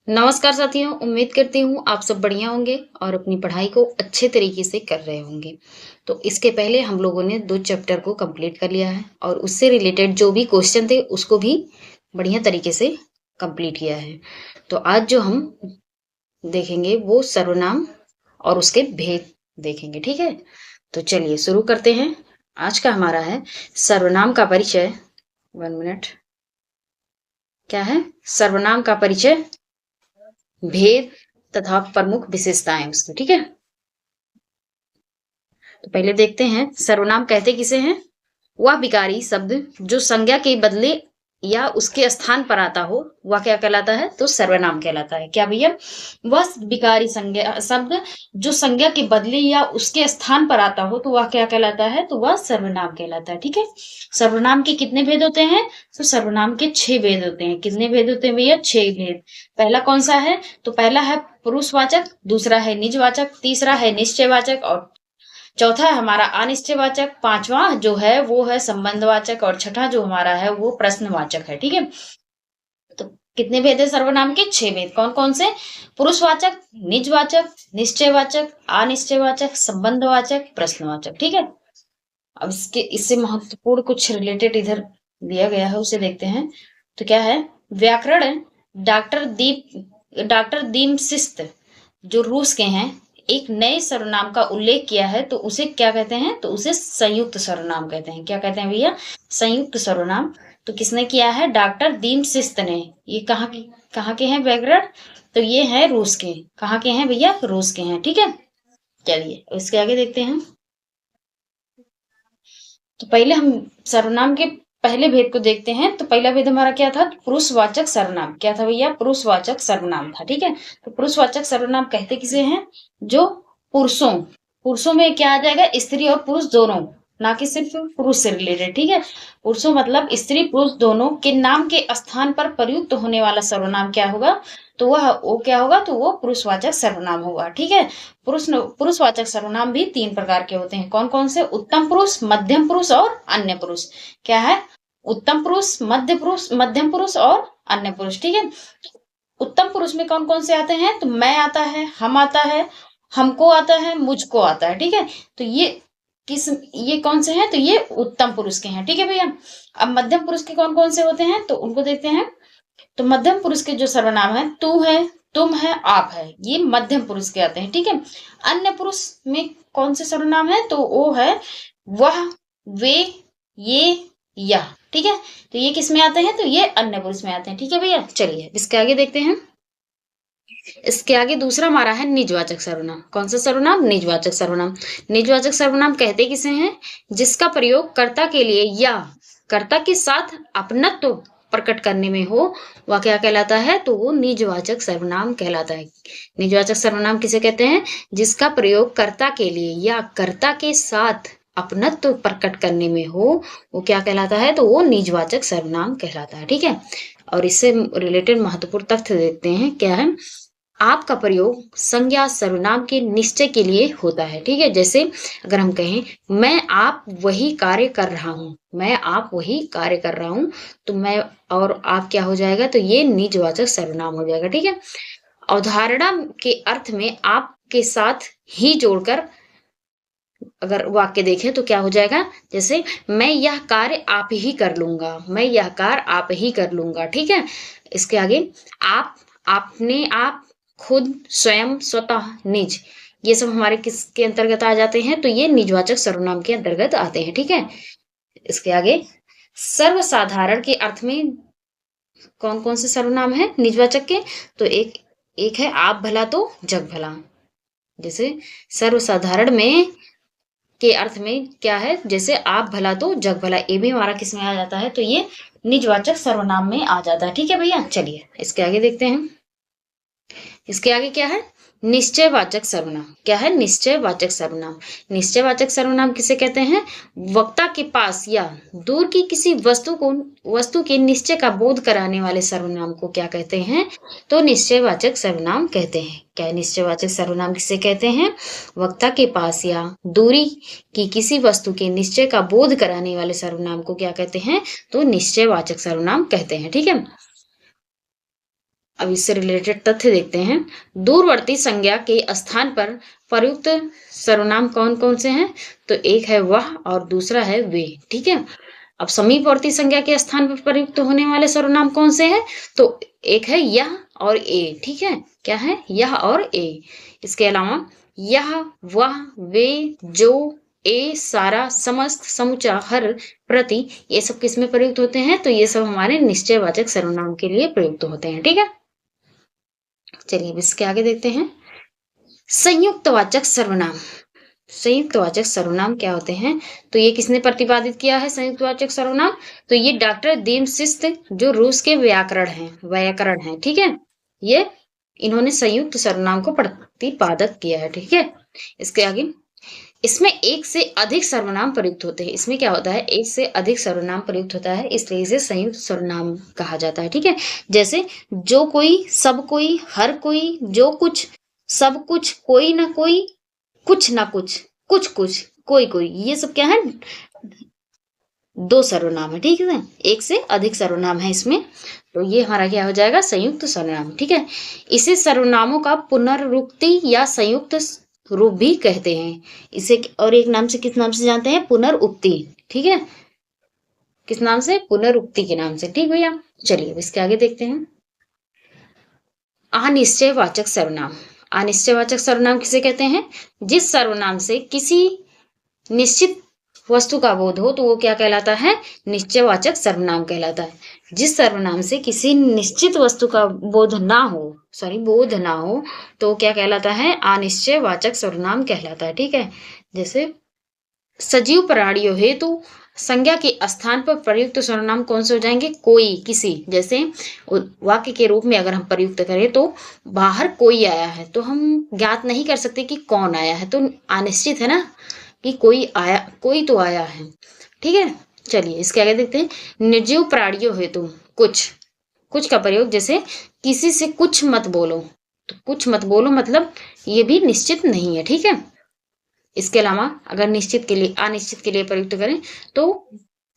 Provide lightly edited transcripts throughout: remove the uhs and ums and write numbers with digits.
नमस्कार साथियों, उम्मीद करती हूँ आप सब बढ़िया होंगे और अपनी पढ़ाई को अच्छे तरीके से कर रहे होंगे। तो इसके पहले हम लोगों ने 2 चैप्टर को कंप्लीट कर लिया है और उससे रिलेटेड जो भी क्वेश्चन थे उसको भी बढ़िया तरीके से कंप्लीट किया है। तो आज जो हम देखेंगे वो सर्वनाम और उसके भेद देखेंगे, ठीक है? तो चलिए शुरू करते हैं। आज का हमारा है सर्वनाम का परिचय। 1 मिनट। क्या है? सर्वनाम का परिचय, भेद तथा प्रमुख विशेषताएं उसकी, ठीक है? तो पहले देखते हैं सर्वनाम कहते किसे हैं। वह विकारी शब्द जो संज्ञा के बदले या उसके स्थान पर आता हो वह क्या कहलाता है? तो सर्वनाम कहलाता है। क्या भैया? वह विकारी संज्ञा शब्द जो संज्ञा के बदले या उसके स्थान पर आता हो तो वह क्या कहलाता है? तो वह सर्वनाम कहलाता है, ठीक है? सर्वनाम के कितने भेद होते हैं? तो सर्वनाम के 6 भेद होते हैं। कितने भेद होते हैं भैया? 6 भेद। पहला कौन सा है? तो पहला है पुरुषवाचक, दूसरा है निजवाचक, तीसरा है निश्चयवाचक और चौथा है हमारा अनिश्चयवाचक, पांचवा जो है वो है संबंधवाचक और छठा जो हमारा है वो प्रश्नवाचक है, ठीक है? तो कितने भेद है सर्वनाम के? 6 भेद। कौन कौन से? पुरुषवाचक, निजवाचक, निश्चयवाचक, अनिश्चयवाचक, संबंधवाचक, प्रश्नवाचक, ठीक है? अब इससे महत्वपूर्ण कुछ रिलेटेड इधर दिया गया है, उसे देखते हैं। तो क्या है? व्याकरण डॉक्टर दीमशिस्त जो रूस के हैं, एक नए सर्वनाम का उल्लेख किया है तो उसे क्या कहते हैं? तो उसे संयुक्त सर्वनाम कहते हैं। क्या कहते हैं भैया? संयुक्त सर्वनाम। तो किसने किया है? डॉक्टर दीमशिस्त ने। ये कहाँ के हैं व्याकरण? तो ये है रूस के। कहाँ के हैं भैया? रूस के हैं, ठीक है? चलिए इसके आगे देखते हैं। तो पहले हम सर्वनाम के पहले भेद को देखते हैं। तो पहला भेद हमारा क्या था? पुरुषवाचक सर्वनाम। क्या था भैया? पुरुषवाचक सर्वनाम था, ठीक है? तो पुरुषवाचक सर्वनाम कहते किसे हैं? जो पुरुषों पुरुषों में क्या आ जाएगा? स्त्री और पुरुष दोनों, ना कि सिर्फ पुरुष से रिलेटेड, ठीक है? पुरुषों मतलब स्त्री पुरुष दोनों के नाम के स्थान पर प्रयुक्त होने वाला सर्वनाम क्या होगा? तो वो क्या होगा? तो वो पुरुषवाचक सर्वनाम होगा, ठीक है? पुरुषवाचक सर्वनाम भी 3 प्रकार के होते हैं। कौन कौन से? उत्तम पुरुष, मध्यम पुरुष और अन्य पुरुष। क्या है? उत्तम पुरुष, मध्यम पुरुष और अन्य पुरुष, ठीक है? उत्तम पुरुष में कौन कौन से आते हैं? तो मैं आता है, हम आता है, हमको आता है, मुझको आता है, ठीक है? तो ये कौन से हैं? तो ये उत्तम पुरुष के हैं, ठीक है भैया? अब मध्यम पुरुष के कौन कौन से होते हैं? तो उनको देखते हैं। तो मध्यम पुरुष के जो सर्वनाम है, तू है, तुम है, आप है, ये मध्यम पुरुष के आते हैं, ठीक है? अन्य पुरुष में कौन से सर्वनाम है? तो वो है वह, वे, ये, यह, ठीक है? तो ये किस में आते हैं? तो ये अन्य पुरुष में आते हैं, ठीक है भैया? चलिए इसके आगे देखते हैं। इसके आगे दूसरा हमारा है निजवाचक सर्वनाम। कौन सा सर्वनाम? निजवाचक सर्वनाम। निजवाचक सर्वनाम कहते किसे हैं? जिसका प्रयोग कर्ता के लिए या कर्ता के साथ अपनत्व प्रकट करने में हो वह क्या कहलाता है? तो वो निजवाचक सर्वनाम कहलाता है। निजवाचक सर्वनाम किसे कहते हैं? जिसका प्रयोग कर्ता के लिए या कर्ता के साथ अपनत्व प्रकट करने में हो वो क्या कहलाता है? तो वो निजवाचक सर्वनाम कहलाता है, ठीक है? और इससे रिलेटेड महत्वपूर्ण तथ्य देखते हैं। क्या है? आप का प्रयोग संज्ञा सर्वनाम के निश्चय के लिए होता है, ठीक है? जैसे अगर हम कहें मैं आप वही कार्य कर रहा हूँ, मैं आप वही कार्य कर रहा हूँ, तो मैं और आप क्या हो जाएगा? तो ये निजवाचक सर्वनाम हो जाएगा, ठीक है? अवधारणा के अर्थ में आप के साथ ही जोड़कर अगर वाक्य देखें तो क्या हो जाएगा? जैसे मैं यह कार्य आप ही कर लूंगा, मैं यह कार्य आप ही कर लूंगा, ठीक है? इसके आगे आप, आपने, आप, खुद, स्वयं, स्वतः, निज, ये सब हमारे किसके अंतर्गत आ जाते हैं? तो ये निजवाचक सर्वनाम के अंतर्गत आते हैं, ठीक है? इसके आगे सर्वसाधारण के अर्थ में कौन कौन से सर्वनाम है निजवाचक के? तो एक है आप भला तो जग भला। जैसे सर्वसाधारण में के अर्थ में क्या है? जैसे आप भला तो जग भला, ये भी हमारा किस में आ जाता है? तो ये निजवाचक सर्वनाम में आ जाता है, ठीक है भैया? चलिए इसके आगे देखते हैं। इसके आगे क्या है? निश्चयवाचक सर्वनाम। क्या है? निश्चयवाचक सर्वनाम। निश्चयवाचक सर्वनाम किसे कहते हैं? वक्ता के पास या दूर की किसी वस्तु के निश्चय का बोध कराने वाले सर्वनाम को क्या कहते हैं? तो निश्चयवाचक सर्वनाम कहते हैं। क्या है? निश्चयवाचक सर्वनाम किसे कहते हैं? वक्ता के पास या दूरी की किसी वस्तु के निश्चय का बोध कराने वाले सर्वनाम को क्या कहते हैं? तो निश्चयवाचक सर्वनाम कहते हैं, ठीक है? अब इससे रिलेटेड तथ्य देखते हैं। दूरवर्ती संज्ञा के स्थान पर प्रयुक्त सर्वनाम कौन कौन से हैं? तो एक है वह और दूसरा है वे। ठीक है, अब समीपवर्ती संज्ञा के स्थान पर प्रयुक्त होने वाले सर्वनाम कौन से हैं? तो एक है यह और ए। ठीक है, क्या है? यह और ए। इसके अलावा यह, वह, वे, जो, ए, सारा, समस्त, समूचा, हर, प्रति, ये सब किस में प्रयुक्त होते हैं? तो ये सब हमारे निश्चयवाचक सर्वनाम के लिए प्रयुक्त होते हैं। ठीक है, चलिए इसके आगे देखते हैं। संयुक्तवाचक सर्वनाम। संयुक्तवाचक सर्वनाम क्या होते हैं? तो ये किसने प्रतिपादित किया है संयुक्तवाचक सर्वनाम? तो ये डॉक्टर देमशिस्त, जो रूस के व्याकरण हैं। ठीक है, ये इन्होंने संयुक्त सर्वनाम को प्रतिपादक किया है। ठीक है, इसके आगे, इसमें एक से अधिक सर्वनाम प्रयुक्त होते हैं। इसमें क्या होता है? एक से अधिक सर्वनाम प्रयुक्त होता है, इसलिए इसे संयुक्त सर्वनाम कहा जाता है। ठीक है, जैसे जो कोई, सब कोई, हर कोई, जो कुछ, सब कुछ, कोई ना कोई, कुछ ना कुछ, कुछ कुछ, कोई कोई, ये सब क्या है? दो सर्वनाम है। ठीक है, एक से अधिक सर्वनाम है इसमें, तो ये हमारा क्या हो जाएगा? संयुक्त सर्वनाम। ठीक है, इसे सर्वनामों का पुनरुक्ति या संयुक्त रूप भी कहते हैं। इसे और एक नाम से, किस नाम से जानते हैं? पुनरुक्ति। ठीक है, किस नाम से? पुनरुक्ति के नाम से। ठीक भैया, चलिए इसके आगे देखते हैं। अनिश्चयवाचक सर्वनाम। अनिश्चयवाचक सर्वनाम किसे कहते हैं? जिस सर्वनाम से किसी निश्चित वस्तु का बोध हो तो वो क्या कहलाता है? निश्चयवाचक सर्वनाम कहलाता है। जिस सर्वनाम से किसी निश्चित वस्तु का बोध ना हो तो क्या कहलाता है? अनिश्चयवाचक सर्वनाम कहलाता है। ठीक है, जैसे सजीव प्राणियों हेतु संज्ञा के स्थान पर प्रयुक्त सर्वनाम कौन से हो जाएंगे? कोई, किसी। जैसे वाक्य के रूप में अगर हम प्रयुक्त करें तो बाहर कोई आया है, तो हम ज्ञात नहीं कर सकते कि कौन आया है, तो अनिश्चित है ना कि कोई आया, कोई तो आया है। ठीक है, चलिए इसके आगे देखते हैं। निर्जीव प्राणियों हेतु कुछ का प्रयोग, जैसे किसी से कुछ मत बोलो, तो कुछ मत बोलो मतलब ये भी निश्चित नहीं है। ठीक है, इसके अलावा अगर निश्चित के लिए, अनिश्चित के लिए प्रयुक्त करें तो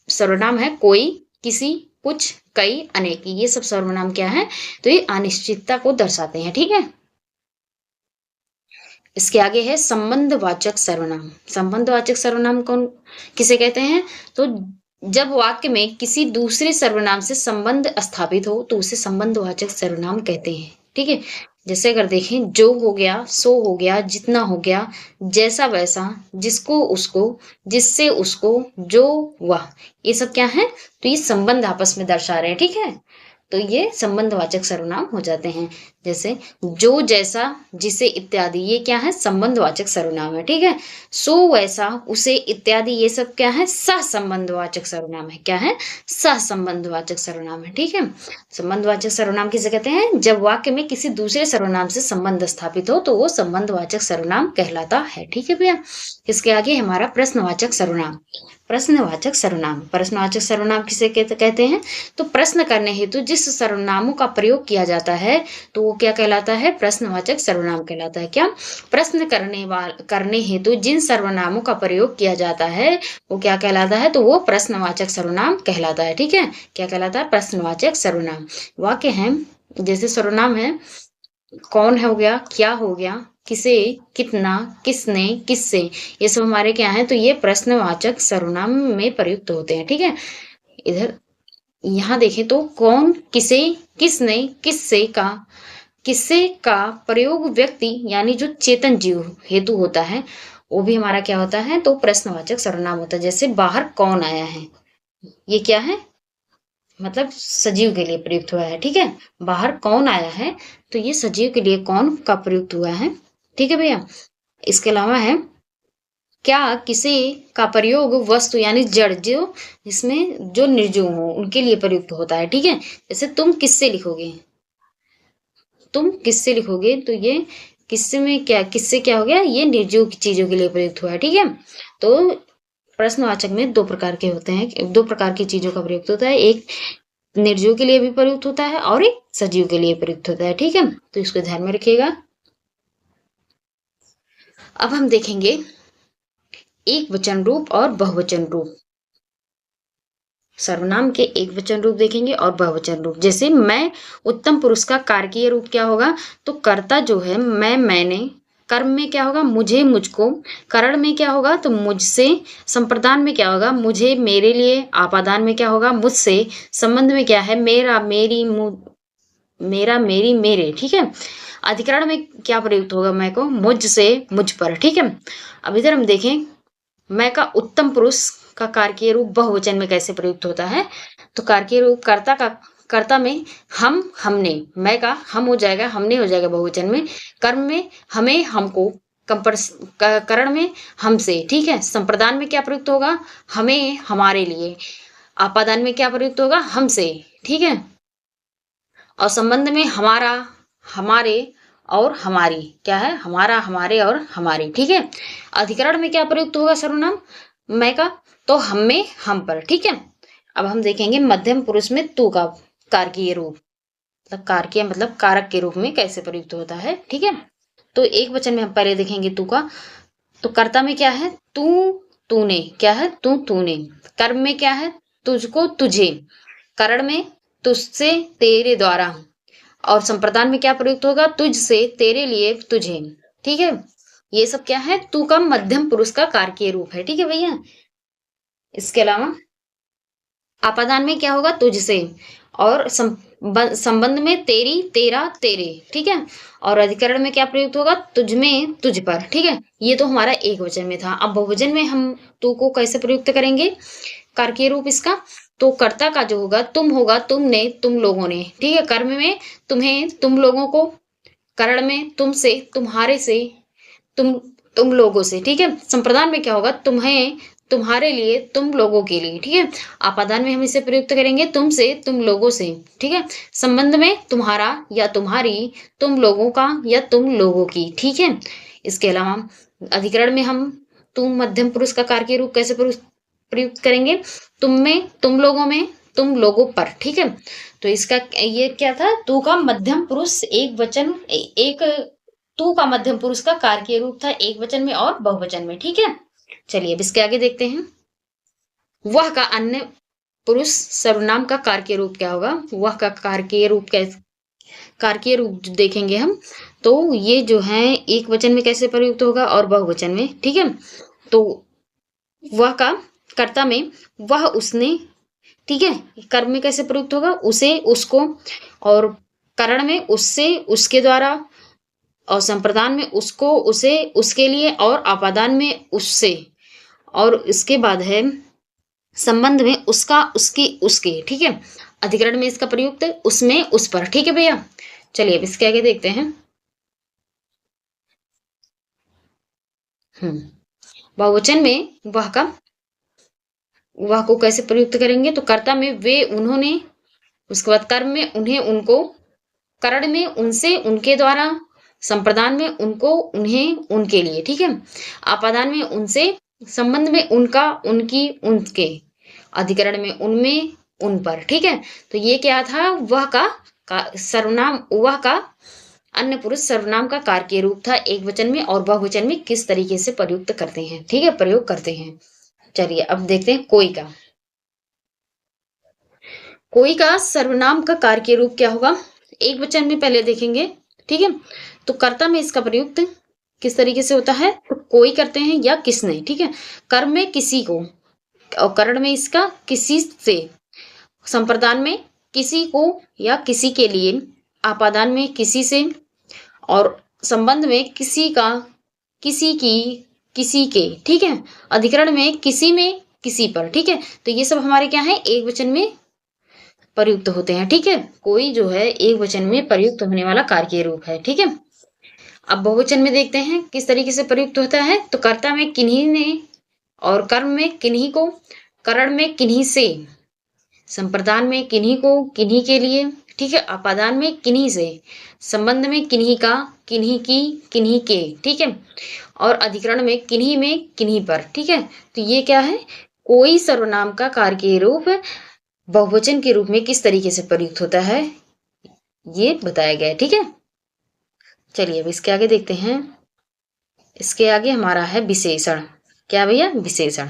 सर्वनाम है कोई, किसी, कुछ, कई, अनेक। ये सब सर्वनाम क्या है? तो ये अनिश्चितता को दर्शाते हैं। ठीक है, इसके आगे है संबंधवाचक सर्वनाम। संबंधवाचक सर्वनाम कौन किसे कहते हैं? तो जब वाक्य में किसी दूसरे सर्वनाम से संबंध स्थापित हो तो उसे संबंधवाचक सर्वनाम कहते हैं। ठीक है, जैसे अगर देखें, जो हो गया, सो हो गया, जितना हो गया, जैसा वैसा, जिसको उसको, जिससे उसको, जो वह, ये सब क्या है? तो ये संबंध आपस में दर्शा रहे हैं। ठीक है, तो ये संबंधवाचक सर्वनाम हो जाते हैं। जैसे जो, जैसा, जिसे इत्यादि, ये क्या है? संबंधवाचक सर्वनाम है। ठीक है, सो, वैसा, उसे इत्यादि, ये सब क्या है? सहसंबंधवाचक सर्वनाम है। क्या है? सहसंबंधवाचक सर्वनाम है। ठीक है, संबंधवाचक सर्वनाम किसे कहते हैं? जब वाक्य में किसी दूसरे सर्वनाम से संबंध स्थापित हो तो वो संबंधवाचक सर्वनाम कहलाता है। ठीक है भैया, इसके आगे हमारा प्रश्नवाचक सर्वनाम। प्रश्नवाचक सर्वनाम किसे कहते हैं? तो प्रश्न करने हेतु जिस सर्वनामों का प्रयोग किया जाता है तो वो क्या कहलाता है? प्रश्नवाचक सर्वनाम कहलाता है। क्या? प्रश्न करने हेतु जिन सर्वनामों का प्रयोग किया जाता है वो क्या कहलाता है? तो वो प्रश्नवाचक सर्वनाम कहलाता है। ठीक है, क्या कहलाता है? प्रश्नवाचक सर्वनाम। वाक्य है, जैसे सर्वनाम है कौन हो गया, क्या हो गया, किसे, कितना, किसने, किससे, ये सब हमारे क्या है? तो ये प्रश्नवाचक सर्वनाम में प्रयुक्त होते हैं। ठीक है, इधर यहाँ देखें तो कौन, किसे, किसने, किससे का प्रयोग व्यक्ति यानी जो चेतन जीव हेतु होता है वो भी हमारा क्या होता है? तो प्रश्नवाचक सर्वनाम होता है। जैसे बाहर कौन आया है, ये क्या है? मतलब सजीव के लिए प्रयुक्त हुआ है। ठीक है, बाहर कौन आया है तो ये सजीव के लिए कौन का प्रयुक्त हुआ है। ठीक है भैया, इसके अलावा है क्या, किसे का प्रयोग वस्तु यानी जड़, जो इसमें जो निर्जीव हो उनके लिए प्रयुक्त होता है। ठीक है, जैसे तुम किससे लिखोगे, तो ये किससे में क्या, किससे क्या हो गया? ये निर्जीव चीजों के लिए प्रयुक्त हुआ है। ठीक है, तो प्रश्नवाचक में दो प्रकार के होते हैं, दो प्रकार की चीजों का प्रयुक्त होता है। एक निर्जीव के लिए भी प्रयुक्त होता है और एक सजीव के लिए प्रयुक्त होता है। ठीक है, तो इसको ध्यान में रखिएगा। अब हम देखेंगे एक वचन रूप और बहुवचन रूप। सर्वनाम के एक वचन रूप देखेंगे और बहुवचन रूप। जैसे मैं उत्तम पुरुष का कारकीय रूप क्या होगा, तो कर्ता जो है मैं, मैंने, कर्म में क्या होगा मुझे, मुझको, करण में क्या होगा तो मुझसे, संप्रदान में क्या होगा मुझे, मेरे लिए, आपादान में क्या होगा मुझसे, संबंध में क्या है मेरा, मेरी, मेरा, मेरी, मेरे, ठीक है। अधिकरण में क्या प्रयुक्त होगा मैं को, मुझसे, मुझ पर, ठीक है। अब इधर हम देखें मैं का उत्तम पुरुष का कारकीय रूप बहुवचन में कैसे प्रयुक्त होता है, तो कारकीय रूप कर्ता का, कर्ता में हम, हमने, मैं का हम हो जाएगा, हमने हो जाएगा बहुवचन में, कर्म में हमें, हमको, करण में हमसे, ठीक है। संप्रदान में क्या प्रयुक्त होगा हमें, हमारे लिए, आपादान में क्या प्रयुक्त होगा हमसे, ठीक है। और संबंध में हमारा, हमारे और हमारी, क्या है हमारा, हमारे और हमारी, ठीक है। अधिकरण में क्या प्रयुक्त होगा सर्वनाम मैं का, तो हम में, हम पर, ठीक है। अब हम देखेंगे मध्यम पुरुष में तू का कारकीय रूप, मतलब कारकीय मतलब कारक के रूप में कैसे प्रयुक्त होता है, ठीक है। तो एक वचन में हम पहले देखेंगे तू का, तो कर्ता में क्या है तू, तूने, क्या है तू, तूने, कर्म में क्या है तुझको, तुझे, करण में तुझसे, तेरे द्वारा, और संप्रदान में क्या प्रयुक्त होगा तुझसे, तेरे लिए, तुझे, ठीक है। ये सब क्या है तू का मध्यम पुरुष का कारकीय रूप है, ठीक है भैया। इसके अलावा आपादान में क्या होगा तुझसे, और संबंध में तेरी, तेरा, तेरे, ठीक है। और अधिकरण में क्या प्रयुक्त होगा तुझ में, तुझ पर, ठीक है। ये तो हमारा एक वचन में था। अब बहुवचन में हम तू को कैसे प्रयुक्त करेंगे कारकीय रूप इसका, तो कर्ता का जो होगा तुम होगा, तुमने, तुम लोगों ने, ठीक है। कर्म में तुम्हें, तुम लोगों को, करण में तुमसे, तुम्हारे से, तुम, तुम लोगों से, ठीक है। संप्रदान में क्या होगा तुम्हें, तुम्हारे लिए, तुम लोगों के लिए, ठीक है। आपादान में हम इसे प्रयुक्त करेंगे तुमसे, तुम लोगों से, ठीक है। संबंध में तुम्हारा या तुम्हारी, तुम लोगों का या तुम लोगों की, ठीक है। इसके अलावा अधिकरण में हम तुम मध्यम पुरुष का कारकीय रूप कैसे प्रयुक्त करेंगे, तुम में, तुम लोगों में, तुम लोगों पर, ठीक है। तो इसका ये क्या था तू का मध्यम पुरुष एक वचन, एक तू का मध्यम पुरुष का कारकीय रूप था एक वचन में और बहुवचन में, ठीक है। चलिए अब इसके आगे देखते हैं वह का अन्य पुरुष सर्वनाम का कारकीय रूप क्या होगा, वह का कारकीय रूप कैसे, कारकीय रूप देखेंगे हम, तो ये जो है एक वचन में कैसे प्रयुक्त होगा और बहुवचन में, ठीक है। तो वह का कर्ता में वह, उसने, ठीक है। कर्म में कैसे प्रयुक्त होगा उसे, उसको, और करण में उससे, उसके द्वारा, और संप्रदान में उसको, उसे, उसके लिए, और आपादान में उससे, और इसके बाद है संबंध में उसका, उसकी, उसके, ठीक है। अधिकरण में इसका प्रयुक्त उसमें, उस पर, ठीक है भैया। चलिए अब इसके आगे देखते हैं बहुवचन में वह को कैसे प्रयुक्त करेंगे, तो कर्ता में वे, उन्होंने, उसके बाद कर्म में उन्हें, उनको, करण में उनसे, उनके द्वारा, संप्रदान में उनको, उन्हें, उनके लिए, ठीक है। आपादान में उनसे, संबंध में उनका, उनकी, उनके, अधिकरण में उनमें, उन पर, ठीक है। तो ये क्या था वह का सर्वनाम, वह का अन्य पुरुष सर्वनाम का कारकीय रूप था एक वचन में और बहुवचन में किस तरीके से प्रयुक्त करते हैं, ठीक है, प्रयोग करते हैं। चलिए अब देखते हैं कोई का, कोई का सर्वनाम का कारकीय रूप क्या होगा एक वचन में पहले देखेंगे, ठीक है। तो कर्ता में इसका प्रयुक्त किस तरीके से होता है, तो कोई करते हैं या किसने, ठीक है। कर्म में किसी को, और करण में इसका किसी से, संप्रदान में किसी को या किसी के लिए, आपादान में किसी से, और संबंध में किसी का, किसी की, किसी के, ठीक है। अधिकरण में किसी में, किसी पर, ठीक है। तो ये सब हमारे क्या है एक वचन में प्रयुक्त होते हैं, ठीक है। कोई जो है एक वचन में प्रयुक्त होने वाला कारकीय रूप है, ठीक है। अब बहुवचन में देखते हैं किस तरीके से प्रयुक्त होता है, तो कर्ता में किन्हीं ने, और कर्म में किन्हीं को, करण में किन्हीं से, संप्रदान में किन्हीं को, किन्हीं के लिए, ठीक है। अपादान में किन्हीं से, संबंध में किन्हीं का, किन्हीं की, किन्हीं के, ठीक है। और अधिकरण में किन्हीं पर, ठीक है। तो ये क्या है कोई सर्वनाम का कारकीय रूप बहुवचन के रूप में किस तरीके से प्रयुक्त होता है ये बताया गया है, ठीक है। चलिए अब इसके आगे देखते हैं, इसके आगे हमारा है विशेषण, क्या भैया विशेषण।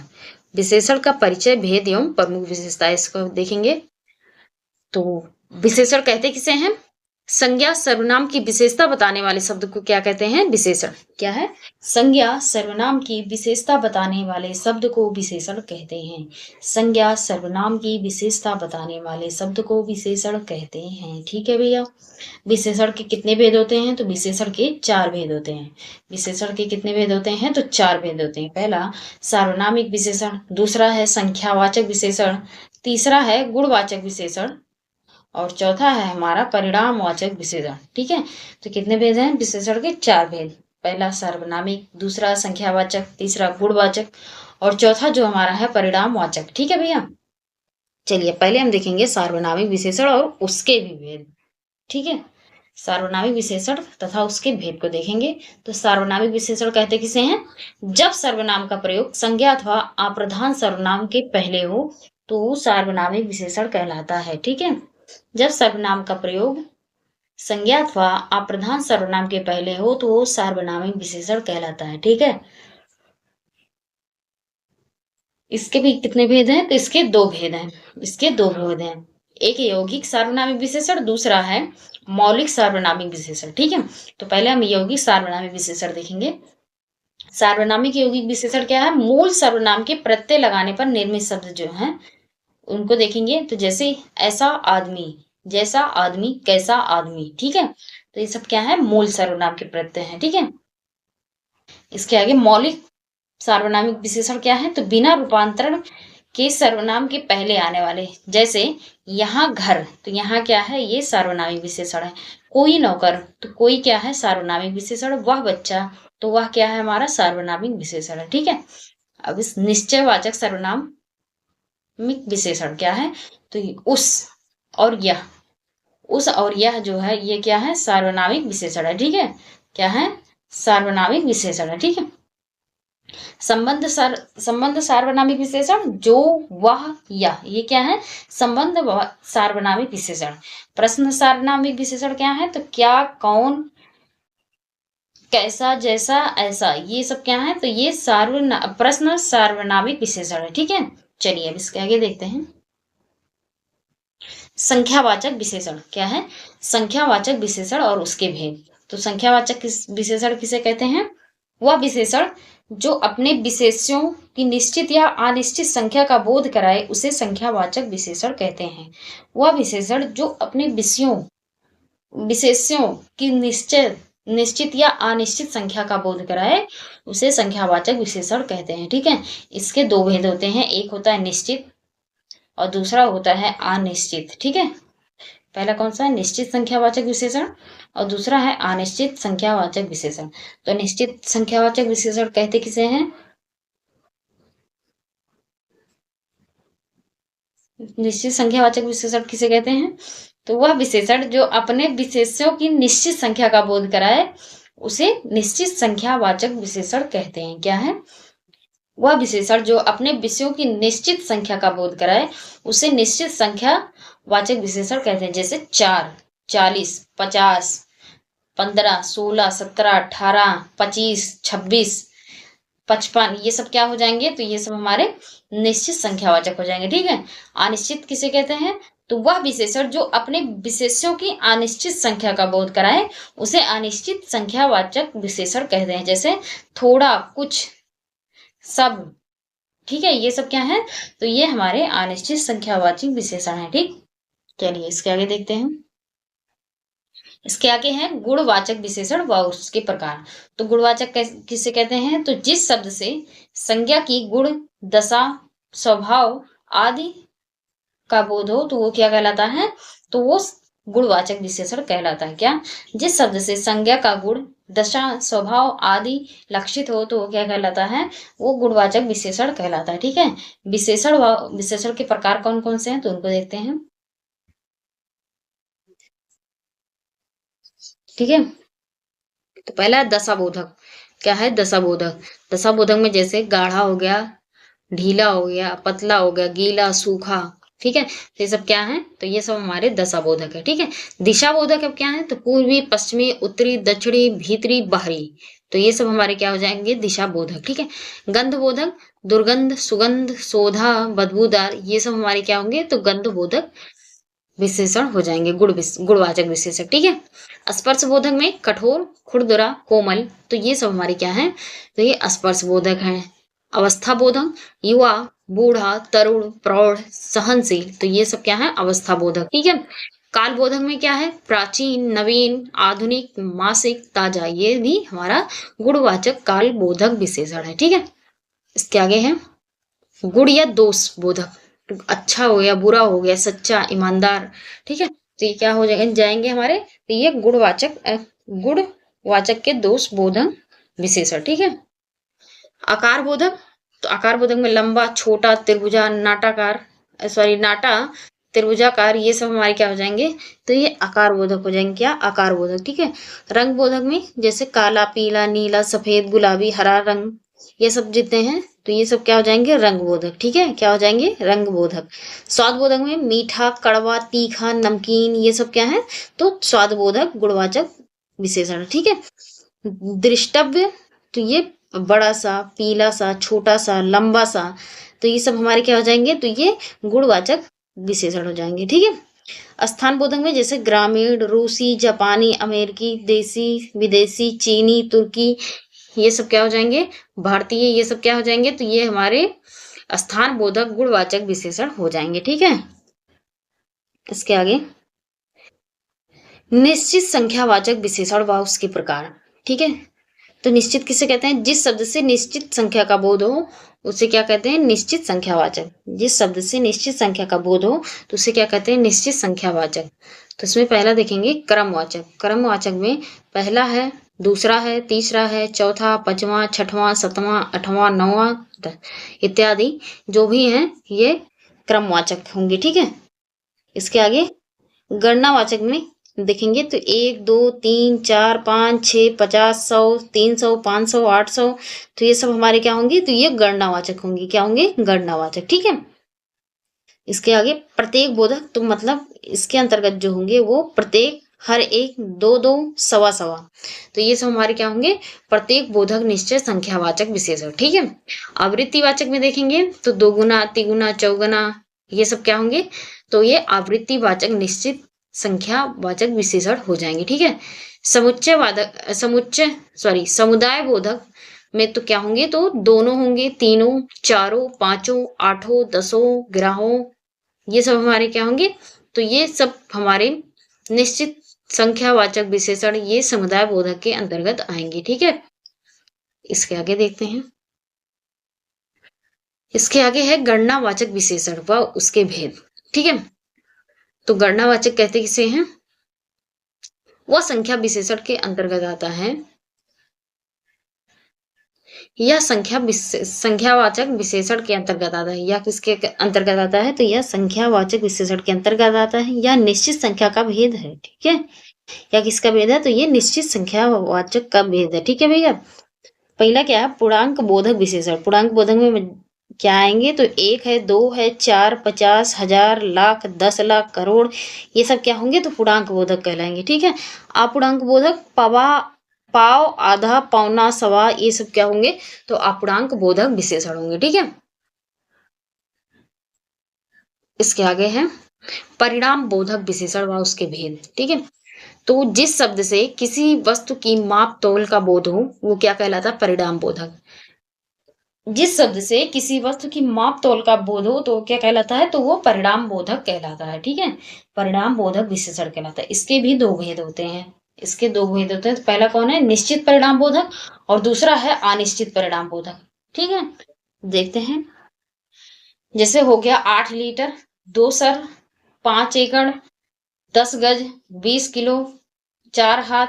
विशेषण का परिचय, भेद एवं प्रमुख विशेषता, इसको देखेंगे। तो विशेषण कहते किसे हैं? संज्ञा सर्वनाम की विशेषता बताने वाले शब्द को क्या कहते हैं? विशेषण। क्या है? संज्ञा सर्वनाम की विशेषता बताने वाले शब्द को विशेषण कहते हैं। संज्ञा सर्वनाम की विशेषता बताने वाले शब्द को विशेषण कहते हैं। ठीक है भैया। विशेषण के कितने भेद होते हैं? तो विशेषण के 4 भेद होते हैं। विशेषण के कितने भेद होते हैं? तो 4 भेद होते हैं। पहला सार्वनामिक विशेषण, दूसरा है संख्यावाचक विशेषण, तीसरा है गुणवाचक विशेषण और चौथा है हमारा परिणामवाचक विशेषण। ठीक है। तो कितने भेद हैं? विशेषण के 4 भेद। पहला सार्वनामिक, दूसरा संख्यावाचक, तीसरा गुणवाचक और चौथा जो हमारा है परिणामवाचक। ठीक है भैया। चलिए पहले हम देखेंगे सार्वनामिक विशेषण और उसके भी भेद। ठीक है। सार्वनामिक विशेषण तथा उसके भेद को देखेंगे। तो सार्वनामिक विशेषण कहते किसे हैं? जब सर्वनाम का प्रयोग संज्ञा अथवा अप्रधान सर्वनाम के पहले हो तो सार्वनामिक विशेषण कहलाता है। ठीक है। जब सर्वनाम का प्रयोग संज्ञा अथवा अप्रधान सर्वनाम के पहले हो तो वो सार्वनामिक विशेषण कहलाता है। ठीक है। इसके भी कितने भेद हैं? तो इसके 2 भेद हैं। इसके 2 भेद हैं। एक यौगिक सार्वनामिक विशेषण, दूसरा है मौलिक सार्वनामिक विशेषण। ठीक है। तो पहले हम यौगिक सार्वनामिक विशेषण देखेंगे। सार्वनामिक यौगिक विशेषण क्या है? मूल सर्वनाम के प्रत्यय लगाने पर निर्मित शब्द जो हैं उनको देखेंगे। तो जैसे ऐसा आदमी, जैसा आदमी, कैसा आदमी। ठीक है। तो ये सब क्या है? मूल सर्वनाम के प्रत्यय हैं। ठीक है। इसके आगे मौलिक सार्वनामिक विशेषण क्या है? तो बिना रूपांतरण के सर्वनाम के पहले आने वाले। जैसे यहाँ घर, तो यहाँ क्या है? ये सार्वनामिक विशेषण है। कोई नौकर, तो कोई क्या है? सार्वनामिक विशेषण। वह बच्चा, तो वह क्या है? हमारा सार्वनामिक विशेषण है। ठीक है। अब इस निश्चयवाचक सर्वनाम विशेषण क्या है? तो उस और यह, उस और यह जो है ये क्या है? सार्वनामिक विशेषण है। ठीक है। क्या है? सार्वनामिक विशेषण है। ठीक है। संबंध सार्वनामिक विशेषण, जो, वह, यह, ये क्या है? संबंध सार्वनामिक विशेषण। प्रश्न सार्वनामिक विशेषण क्या है? तो क्या, कौन, कैसा, जैसा, ऐसा, ये सब क्या है? तो ये प्रश्न सार्वनामिक विशेषण है। ठीक है। चलिए अब इसके आगे देखते हैं। संख्यावाचक विशेषण क्या है? संख्यावाचक विशेषण और उसके भेद। तो संख्यावाचक विशेषण किसे कहते हैं? वह विशेषण जो अपने विशेष्यों की निश्चित या अनिश्चित संख्या का बोध कराए उसे संख्यावाचक विशेषण कहते हैं। वह विशेषण जो अपने विशेष्यों की निश्चित या अनिश्चित संख्या का बोध कराए उसे संख्यावाचक विशेषण कहते हैं। ठीक है। इसके 2 भेद होते हैं। एक होता है निश्चित और दूसरा होता है अनिश्चित। ठीक है। पहला कौन सा है? निश्चित संख्यावाचक विशेषण और दूसरा है अनिश्चित संख्यावाचक विशेषण। तो निश्चित संख्यावाचक विशेषण कहते किसे हैं? निश्चित संख्यावाचक विशेषण किसे कहते हैं? तो वह विशेषण जो अपने विशेष्यों की निश्चित संख्या का बोध कराए उसे निश्चित संख्यावाचक विशेषण कहते हैं। क्या है? वह विशेषण जो अपने विषयों की निश्चित संख्या का बोध कराए उसे निश्चित संख्या वाचक विशेषण कहते हैं। जैसे 4, 40, 50, 15, 16, 17, 18, 25, 26, 55, ये सब क्या हो जाएंगे? तो ये सब हमारे निश्चित संख्यावाचक हो जाएंगे। ठीक है। अनिश्चित किसे कहते हैं? तो वह विशेषण जो अपने विशेष्यों की अनिश्चित संख्या का बोध कराए उसे अनिश्चित संख्यावाचक विशेषण कहते हैं। जैसे थोड़ा, कुछ, सब। ठीक है। ये सब क्या है? तो ये हमारे अनिश्चित संख्यावाचक विशेषण है। ठीक। चलिए इसके आगे देखते हैं। इसके आगे है गुणवाचक विशेषण व उसके प्रकार। तो गुणवाचक किसे कहते हैं? तो जिस शब्द से संज्ञा की गुण, दशा, स्वभाव आदि का बोध हो तो वो क्या कहलाता है? तो वो गुणवाचक विशेषण कहलाता है। क्या? जिस शब्द से संज्ञा का गुण, दशा, स्वभाव आदि लक्षित हो तो वो क्या कहलाता है? वो गुणवाचक विशेषण कहलाता है। ठीक है। विशेषण के प्रकार कौन कौन से हैं तो उनको देखते हैं। ठीक है। तो पहला है दशाबोधक। क्या है? दशाबोधक। दशाबोधक में जैसे गाढ़ा हो गया, ढीला हो गया, पतला हो गया, गीला, सूखा। ठीक है। तो ये सब क्या है? तो ये सब हमारे दशाबोधक है। ठीक है। दिशाबोधक अब क्या है? तो पूर्वी, पश्चिमी, उत्तरी, दक्षिणी, भीतरी, बाहरी। तो ये सब हमारे क्या हो जाएंगे? दिशा बोधक। ठीक है। गंधबोधक, दुर्गंध, सुगंध, सोधा, बदबूदार, ये सब हमारे क्या होंगे, तो गंध बोधक विशेषण हो जाएंगे, गुणवाचक विशेषण। ठीक है। स्पर्श बोधक में कठोर, खुरदुरा, कोमल, तो ये सब हमारे क्या है, तो ये स्पर्श बोधक हैं। अवस्था बोधक, युवा, बूढ़ा, तरुण, प्रौढ़, सहनशील, तो ये सब क्या है, अवस्था बोधक। ठीक है। काल बोधक में क्या है, प्राचीन, नवीन, आधुनिक, मासिक, ताजा, ये भी हमारा गुणवाचक काल बोधक विशेषण है। ठीक है। इसके आगे है गुण या दोष बोधक, अच्छा हो गया, बुरा हो गया, सच्चा, ईमानदार। ठीक है। तो ये क्या हो जाएंगे हमारे, तो ये गुणवाचक के दोष बोधक विशेषण। ठीक है। आकार बोधक, तो आकार बोधक में लंबा, छोटा, त्रिभुजा, नाटाकार, सॉरी नाटा, त्रिभुजाकार, ये सब हमारे क्या हो जाएंगे, तो ये आकार बोधक हो जाएंगे। क्या, आकार बोधक। ठीक है। रंग बोधक में जैसे काला, पीला, नीला, सफेद, गुलाबी, हरा रंग, ये सब जितने हैं तो ये सब क्या हो जाएंगे, रंग बोधक। ठीक है। क्या हो जाएंगे, रंग बोधक। स्वाद बोधक में मीठा, कड़वा, तीखा, नमकीन, ये सब क्या है, तो स्वाद बोधक गुणवाचक विशेषण। ठीक है। दृष्टव्य, तो ये बड़ा सा, पीला सा, छोटा सा, लंबा सा, तो ये सब हमारे क्या हो जाएंगे, तो ये गुणवाचक विशेषण हो जाएंगे। ठीक है। स्थान बोधक में जैसे ग्रामीण, रूसी, जापानी, अमेरिकी, देसी, विदेशी, चीनी, तुर्की, ये सब क्या हो जाएंगे, भारतीय, ये सब क्या हो जाएंगे, तो ये हमारे स्थान बोधक गुणवाचक विशेषण हो जाएंगे। ठीक है। इसके आगे निश्चित संख्यावाचक विशेषण व उसके प्रकार। ठीक है। तो निश्चित किसे कहते हैं, जिस शब्द से निश्चित संख्या का बोध हो उसे क्या कहते हैं, निश्चित संख्यावाचक। जिस शब्द से निश्चित संख्या का बोध हो तो उसे क्या कहते हैं, निश्चित संख्यावाचक। तो इसमें पहला देखेंगे क्रमवाचक। क्रमवाचक में पहला है, दूसरा है, तीसरा है, चौथा, पांचवा, छठवां, सातवां, आठवां, नौवां इत्यादि जो भी हैं ये क्रमवाचक होंगे। ठीक है। इसके आगे गणनावाचक में देखेंगे तो 1, 2, 3, 4, 5, 6, 50, 100, 300, 500, 800, तो ये सब हमारे क्या होंगे, तो ये गणनावाचक होंगे। क्या होंगे, गणनावाचक। ठीक है। इसके आगे प्रत्येक बोधक, तो मतलब इसके अंतर्गत जो होंगे वो प्रत्येक, हर एक, दो दो, सवा सवा, तो ये सब हमारे क्या होंगे, प्रत्येक बोधक निश्चय संख्यावाचक विशेषण। ठीक है। आवृत्तिवाचक में देखेंगे तो दोगुना, तिगुना, चौगुना, ये सब क्या होंगे, तो ये आवृत्तिवाचक निश्चित संख्यावाचक विशेषण हो जाएंगे। ठीक है। समुदाय बोधक में तो क्या होंगे, तो दोनों होंगे, तीनों, चारों, पांचों, आठों, दसों, ग्यारहों, ये सब हमारे क्या होंगे, तो ये सब हमारे निश्चित संख्यावाचक विशेषण ये समुदाय बोधक के अंतर्गत आएंगे। ठीक है। इसके आगे देखते हैं। इसके आगे है गणनावाचक विशेषण व उसके भेद। ठीक है। तो गणनावाचक कहते किसे हैं, वह संख्या विशेषण के अंतर्गत आता है, यह संख्यावाचक विशेषण के अंतर्गत आता है, या किसके अंतर्गत आता है, तो यह संख्यावाचक विशेषण के अंतर्गत आता है, या निश्चित संख्या का भेद है। ठीक है। या किसका भेद है, तो ये निश्चित संख्यावाचक का भेद है। ठीक है भैया। पहला क्या है, पूर्णांक बोधक विशेषण। पूर्णांक बोधक में क्या आएंगे, तो 1 है, 2 है, 4, 50, 1000, लाख, 10 लाख, करोड़, ये सब क्या होंगे, तो पूर्णांक बोधक कहलाएंगे। ठीक है। अपूर्णांक बोधक पवा, पाव, आधा, पौना, सवा, ये सब क्या होंगे, तो अपूर्णांक बोधक विशेषण होंगे। ठीक है। इसके आगे है परिणाम बोधक विशेषण व उसके भेद। ठीक है। तो जिस शब्द से किसी वस्तु की माप तोल का बोध हो वो क्या कहलाता है, परिणाम बोधक। जिस शब्द से किसी वस्तु की माप तोल का बोध हो तो क्या कहलाता है, तो वो परिणाम बोधक कहलाता है। ठीक है। परिणाम बोधक विशेषण कहलाता है। इसके भी दो भेद होते हैं। इसके दो भेद होते हैं। तो पहला कौन है, निश्चित परिणाम बोधक, और दूसरा है अनिश्चित परिणाम बोधक। ठीक है। देखते हैं। जैसे हो गया 8 लीटर, 2 सर, 5 एकड़, 10 गज, 20 किलो, 4 हाथ,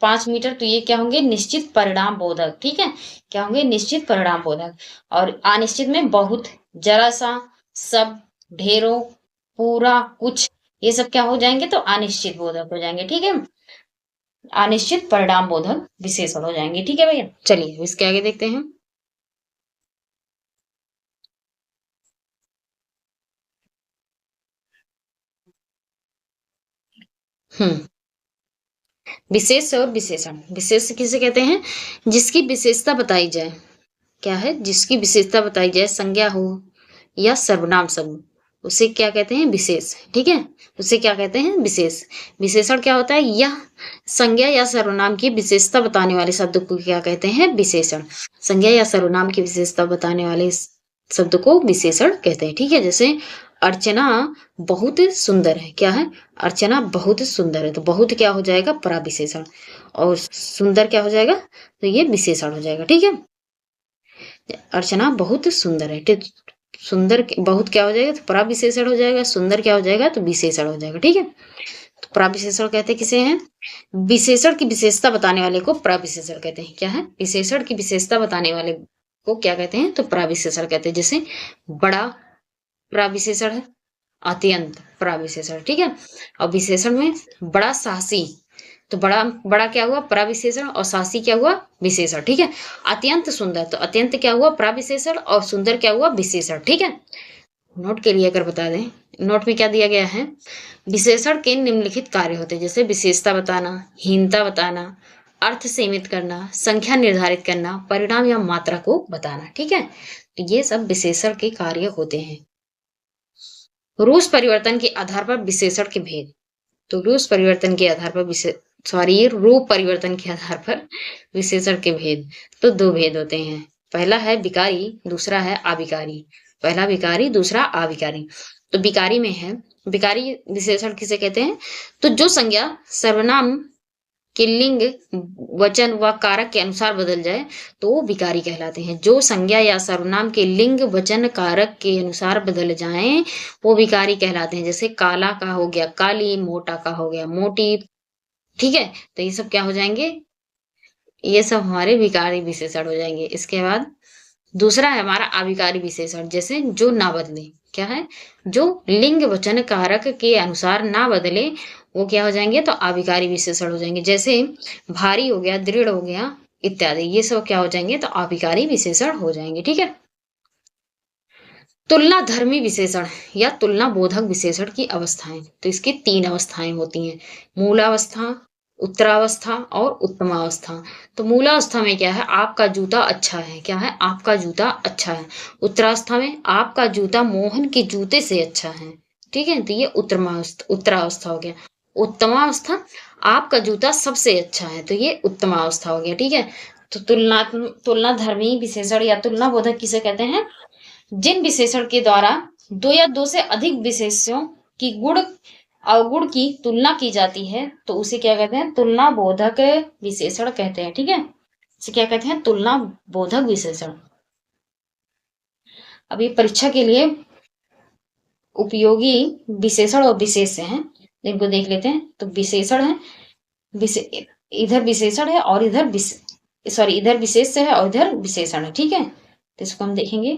5 मीटर, तो ये क्या होंगे, निश्चित परिणाम बोधक। ठीक है। क्या होंगे, निश्चित परिणाम बोधक। और अनिश्चित में बहुत, जरा सा, सब, ढेरों, पूरा, कुछ, ये सब क्या हो जाएंगे, तो अनिश्चित बोधक हो जाएंगे। ठीक है। अनिश्चित परिणाम बोधक विशेषण हो जाएंगे। ठीक है भैया। चलिए इसके आगे देखते हैं। विशेष और विशेषण। विशेष किसे कहते हैं, जिसकी विशेषता बताई जाए। क्या है, जिसकी विशेषता बताई जाए, संज्ञा हो या सर्वनाम शब्द, उसे क्या कहते हैं, विशेष। ठीक है, उसे क्या कहते हैं, विशेष। विशेषण क्या होता है, यह संज्ञा या सर्वनाम की विशेषता बताने वाले शब्द को क्या कहते हैं, विशेषण। संज्ञा या सर्वनाम की विशेषता बताने वाले शब्द को विशेषण कहते हैं। ठीक है, जैसे अर्चना बहुत सुंदर है, क्या है, अर्चना बहुत सुंदर है, तो बहुत क्या हो जाएगा, पराविशेषण, और सुंदर क्या हो जाएगा, तो ये विशेषण हो जाएगा। ठीक है, अर्चना बहुत सुंदर है, ठीक, सुंदर बहुत क्या हो जाएगा, तो पराविशेषण हो जाएगा, सुंदर क्या हो जाएगा, तो विशेषण हो जाएगा। ठीक है, तो पराविशेषण कहते किसे हैं, विशेषण की विशेषता बताने वाले को पराविशेषण कहते हैं। क्या है, विशेषण की विशेषता बताने वाले को क्या कहते हैं, तो पराविशेषण कहते हैं। जैसे बड़ा पराविशेषण है, अत्यंत पराविशेषण। ठीक है, और विशेषण में बड़ा साहसी, तो बड़ा बड़ा क्या हुआ, पराविशेषण, और साहसी क्या हुआ, विशेषण। ठीक है, अत्यंत सुंदर, तो अत्यंत क्या हुआ, पराविशेषण, और सुंदर क्या हुआ, विशेषण। ठीक है, नोट के लिए अगर बता दें, नोट में क्या दिया गया है, विशेषण के निम्नलिखित कार्य होते हैं, जैसे विशेषता बताना, हीनता बताना, अर्थ सीमित करना, संख्या निर्धारित करना, परिणाम या मात्रा को बताना। ठीक है, तो ये सब विशेषण के कार्य होते हैं। रूस परिवर्तन के आधार पर विशेषण के भेद, तो रूस परिवर्तन के आधार पर रूप परिवर्तन के आधार पर विशेषण के भेद, तो दो भेद होते हैं। पहला है विकारी, दूसरा है अविकारी। पहला विकारी, दूसरा अविकारी। तो विकारी में है, विकारी विशेषण किसे कहते हैं, तो जो संज्ञा सर्वनाम के लिंग, वचन व कारक के अनुसार बदल जाए तो वो विकारी कहलाते हैं। जो संज्ञा या सर्वनाम के लिंग, वचन, कारक के अनुसार बदल जाएं वो विकारी कहलाते हैं। जैसे काला का हो गया काली, मोटा का हो गया मोटी। ठीक है, तो ये सब क्या हो जाएंगे, ये सब हमारे विकारी विशेषण हो जाएंगे। इसके बाद दूसरा है हमारा अविकारी विशेषण, जैसे जो ना बदले, क्या है, जो लिंग, वचन, कारक के अनुसार ना बदले वो क्या हो जाएंगे, तो अविकारी विशेषण हो जाएंगे। जैसे भारी हो गया, दृढ़ हो गया इत्यादि, ये सब क्या हो जाएंगे, तो अविकारी विशेषण हो जाएंगे। ठीक है, तुलना धर्मी विशेषण या तुलना बोधक विशेषण की अवस्थाएं, तो इसकी तीन अवस्थाएं होती हैं, मूलावस्था, उत्तरावस्था और उत्तमावस्था। तो मूलावस्था में क्या है, आपका जूता अच्छा है, क्या है, आपका जूता अच्छा है। उत्तरावस्था में आपका जूता मोहन के जूते से अच्छा है। ठीक है, तो ये उत्तरावस्था हो गया। उत्तमावस्था, आपका जूता सबसे अच्छा है, तो ये उत्तमावस्था हो गया। ठीक है, तो तुलना धर्मी विशेषण या तुलना बोधक किसे कहते हैं, जिन विशेषण के द्वारा दो या दो से अधिक विशेषों की गुण अवगुण की तुलना की जाती है तो उसे क्या कहते हैं, तुलना बोधक विशेषण कहते हैं। ठीक है, इसे क्या कहते हैं, तुलना बोधक विशेषण। अभी परीक्षा के लिए उपयोगी विशेषण और विशेष हैं, इनको देख लेते हैं। तो विशेषण है, इधर विशेषण है और इधर इधर विशेष है और इधर विशेषण है। ठीक है, तो इसको हम देखेंगे।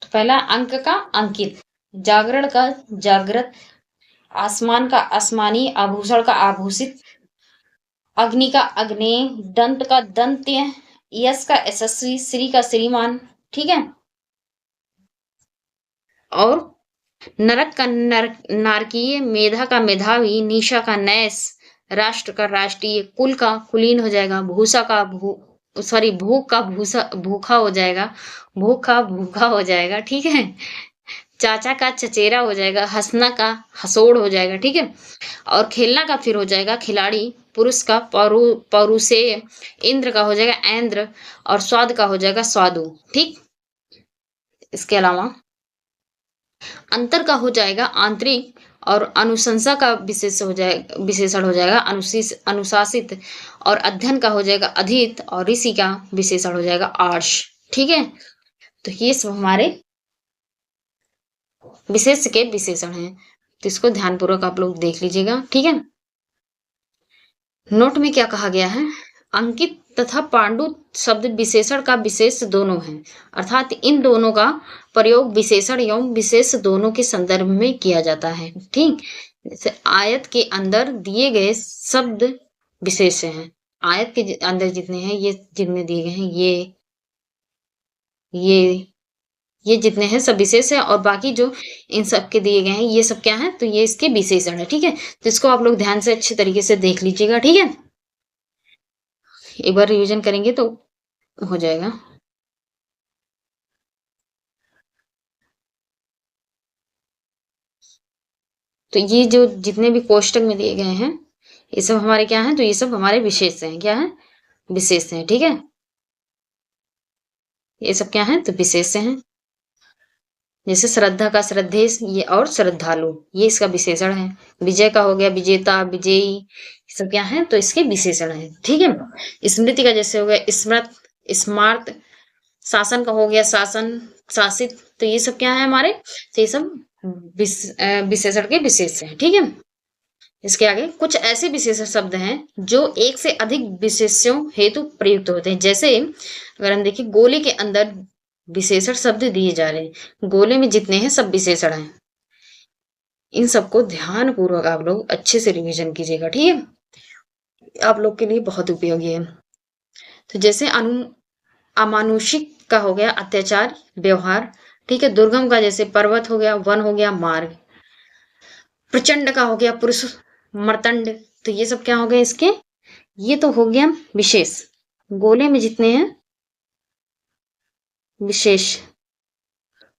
तो पहला अंक का अंकित, जागरण का जागृत, आसमान का आसमानी, आभूषण का आभूषित, अग्नि का अग्नेय, दंत का दंत्य, यश का यशस्वी, श्री का श्रीमान। ठीक है, और नरक का नारकीय, मेधा का मेधावी, निशा का नैस, राष्ट्र का राष्ट्रीय, कुल का कुलीन हो जाएगा, भूसा का भूख का भूखा हो जाएगा, भूख का भूखा हो जाएगा। ठीक है, चाचा का चचेरा हो जाएगा, हंसना का हसोड़ हो जाएगा। ठीक है, और खेलना का फिर हो जाएगा खिलाड़ी, पुरुष का पौरुषेय, इंद्र का हो जाएगा ऐन्द्र, और स्वाद का हो जाएगा स्वादु। ठीक, इसके अलावा अंतर का हो जाएगा आंतरिक, और अनुशंसा का विशेषण हो जाएगा अनुशासित, और अध्ययन का हो जाएगा अधीत, और ऋषि का विशेषण हो जाएगा आर्ष। ठीक है, तो ये सब हमारे विशेष के विशेषण हैं, तो इसको ध्यानपूर्वक आप लोग देख लीजिएगा। ठीक है, नोट में क्या कहा गया है, अंकित तथा पांडु शब्द विशेषण का विशेष दोनों हैं, अर्थात इन दोनों का प्रयोग विशेषण एवं विशेष दोनों के संदर्भ में किया जाता है। ठीक, जैसे आयत के अंदर दिए गए शब्द विशेष हैं, आयत के अंदर जितने हैं, ये जितने दिए गए हैं, ये जितने हैं सब विशेष है, और बाकी जो इन सब के दिए गए हैं ये सब क्या है, तो ये इसके विशेषण है। ठीक है, तो इसको आप लोग ध्यान से अच्छे तरीके से देख लीजिएगा। ठीक है, एक बार रिवीजन करेंगे तो हो जाएगा। तो ये जो जितने भी कोष्टक में दिए गए हैं ये सब हमारे क्या हैं, तो ये सब हमारे विशेष हैं। क्या है? विशेष हैं। ठीक है, ये सब क्या है, तो विशेष हैं। जैसे श्रद्धा का श्रद्धेश, ये और श्रद्धालु, ये इसका विशेषण है। विजय का हो गया विजेता, विजयी, ये सब क्या है, तो इसके विशेषण है। ठीक है। स्मृति का जैसे हो गया स्मृत, स्मार्त। शासन का हो गया शासन, शासित। तो ये सब क्या है हमारे, तो ये सब विशेषण के विशेष हैं। ठीक है। इसके आगे कुछ ऐसे विशेषण शब्द हैं जो एक से अधिक विशेष्यों हेतु प्रयुक्त होते हैं। जैसे अगर हम देखें गोले के अंदर विशेषण शब्द दिए जा रहे हैं, गोले में जितने हैं सब विशेषण हैं। इन सबको ध्यान पूर्वक आप लोग अच्छे से रिवीजन कीजिएगा। ठीक है, आप लोग के लिए बहुत उपयोगी है। तो जैसे अमानुषिक का हो गया अत्याचार, व्यवहार। ठीक है। दुर्गम का जैसे पर्वत हो गया, वन हो गया, मार्ग। प्रचंड का हो गया पुरुष, मर्तंड। तो ये सब क्या हो गए इसके, ये तो हो गया विशेष। गोले में जितने हैं विशेष,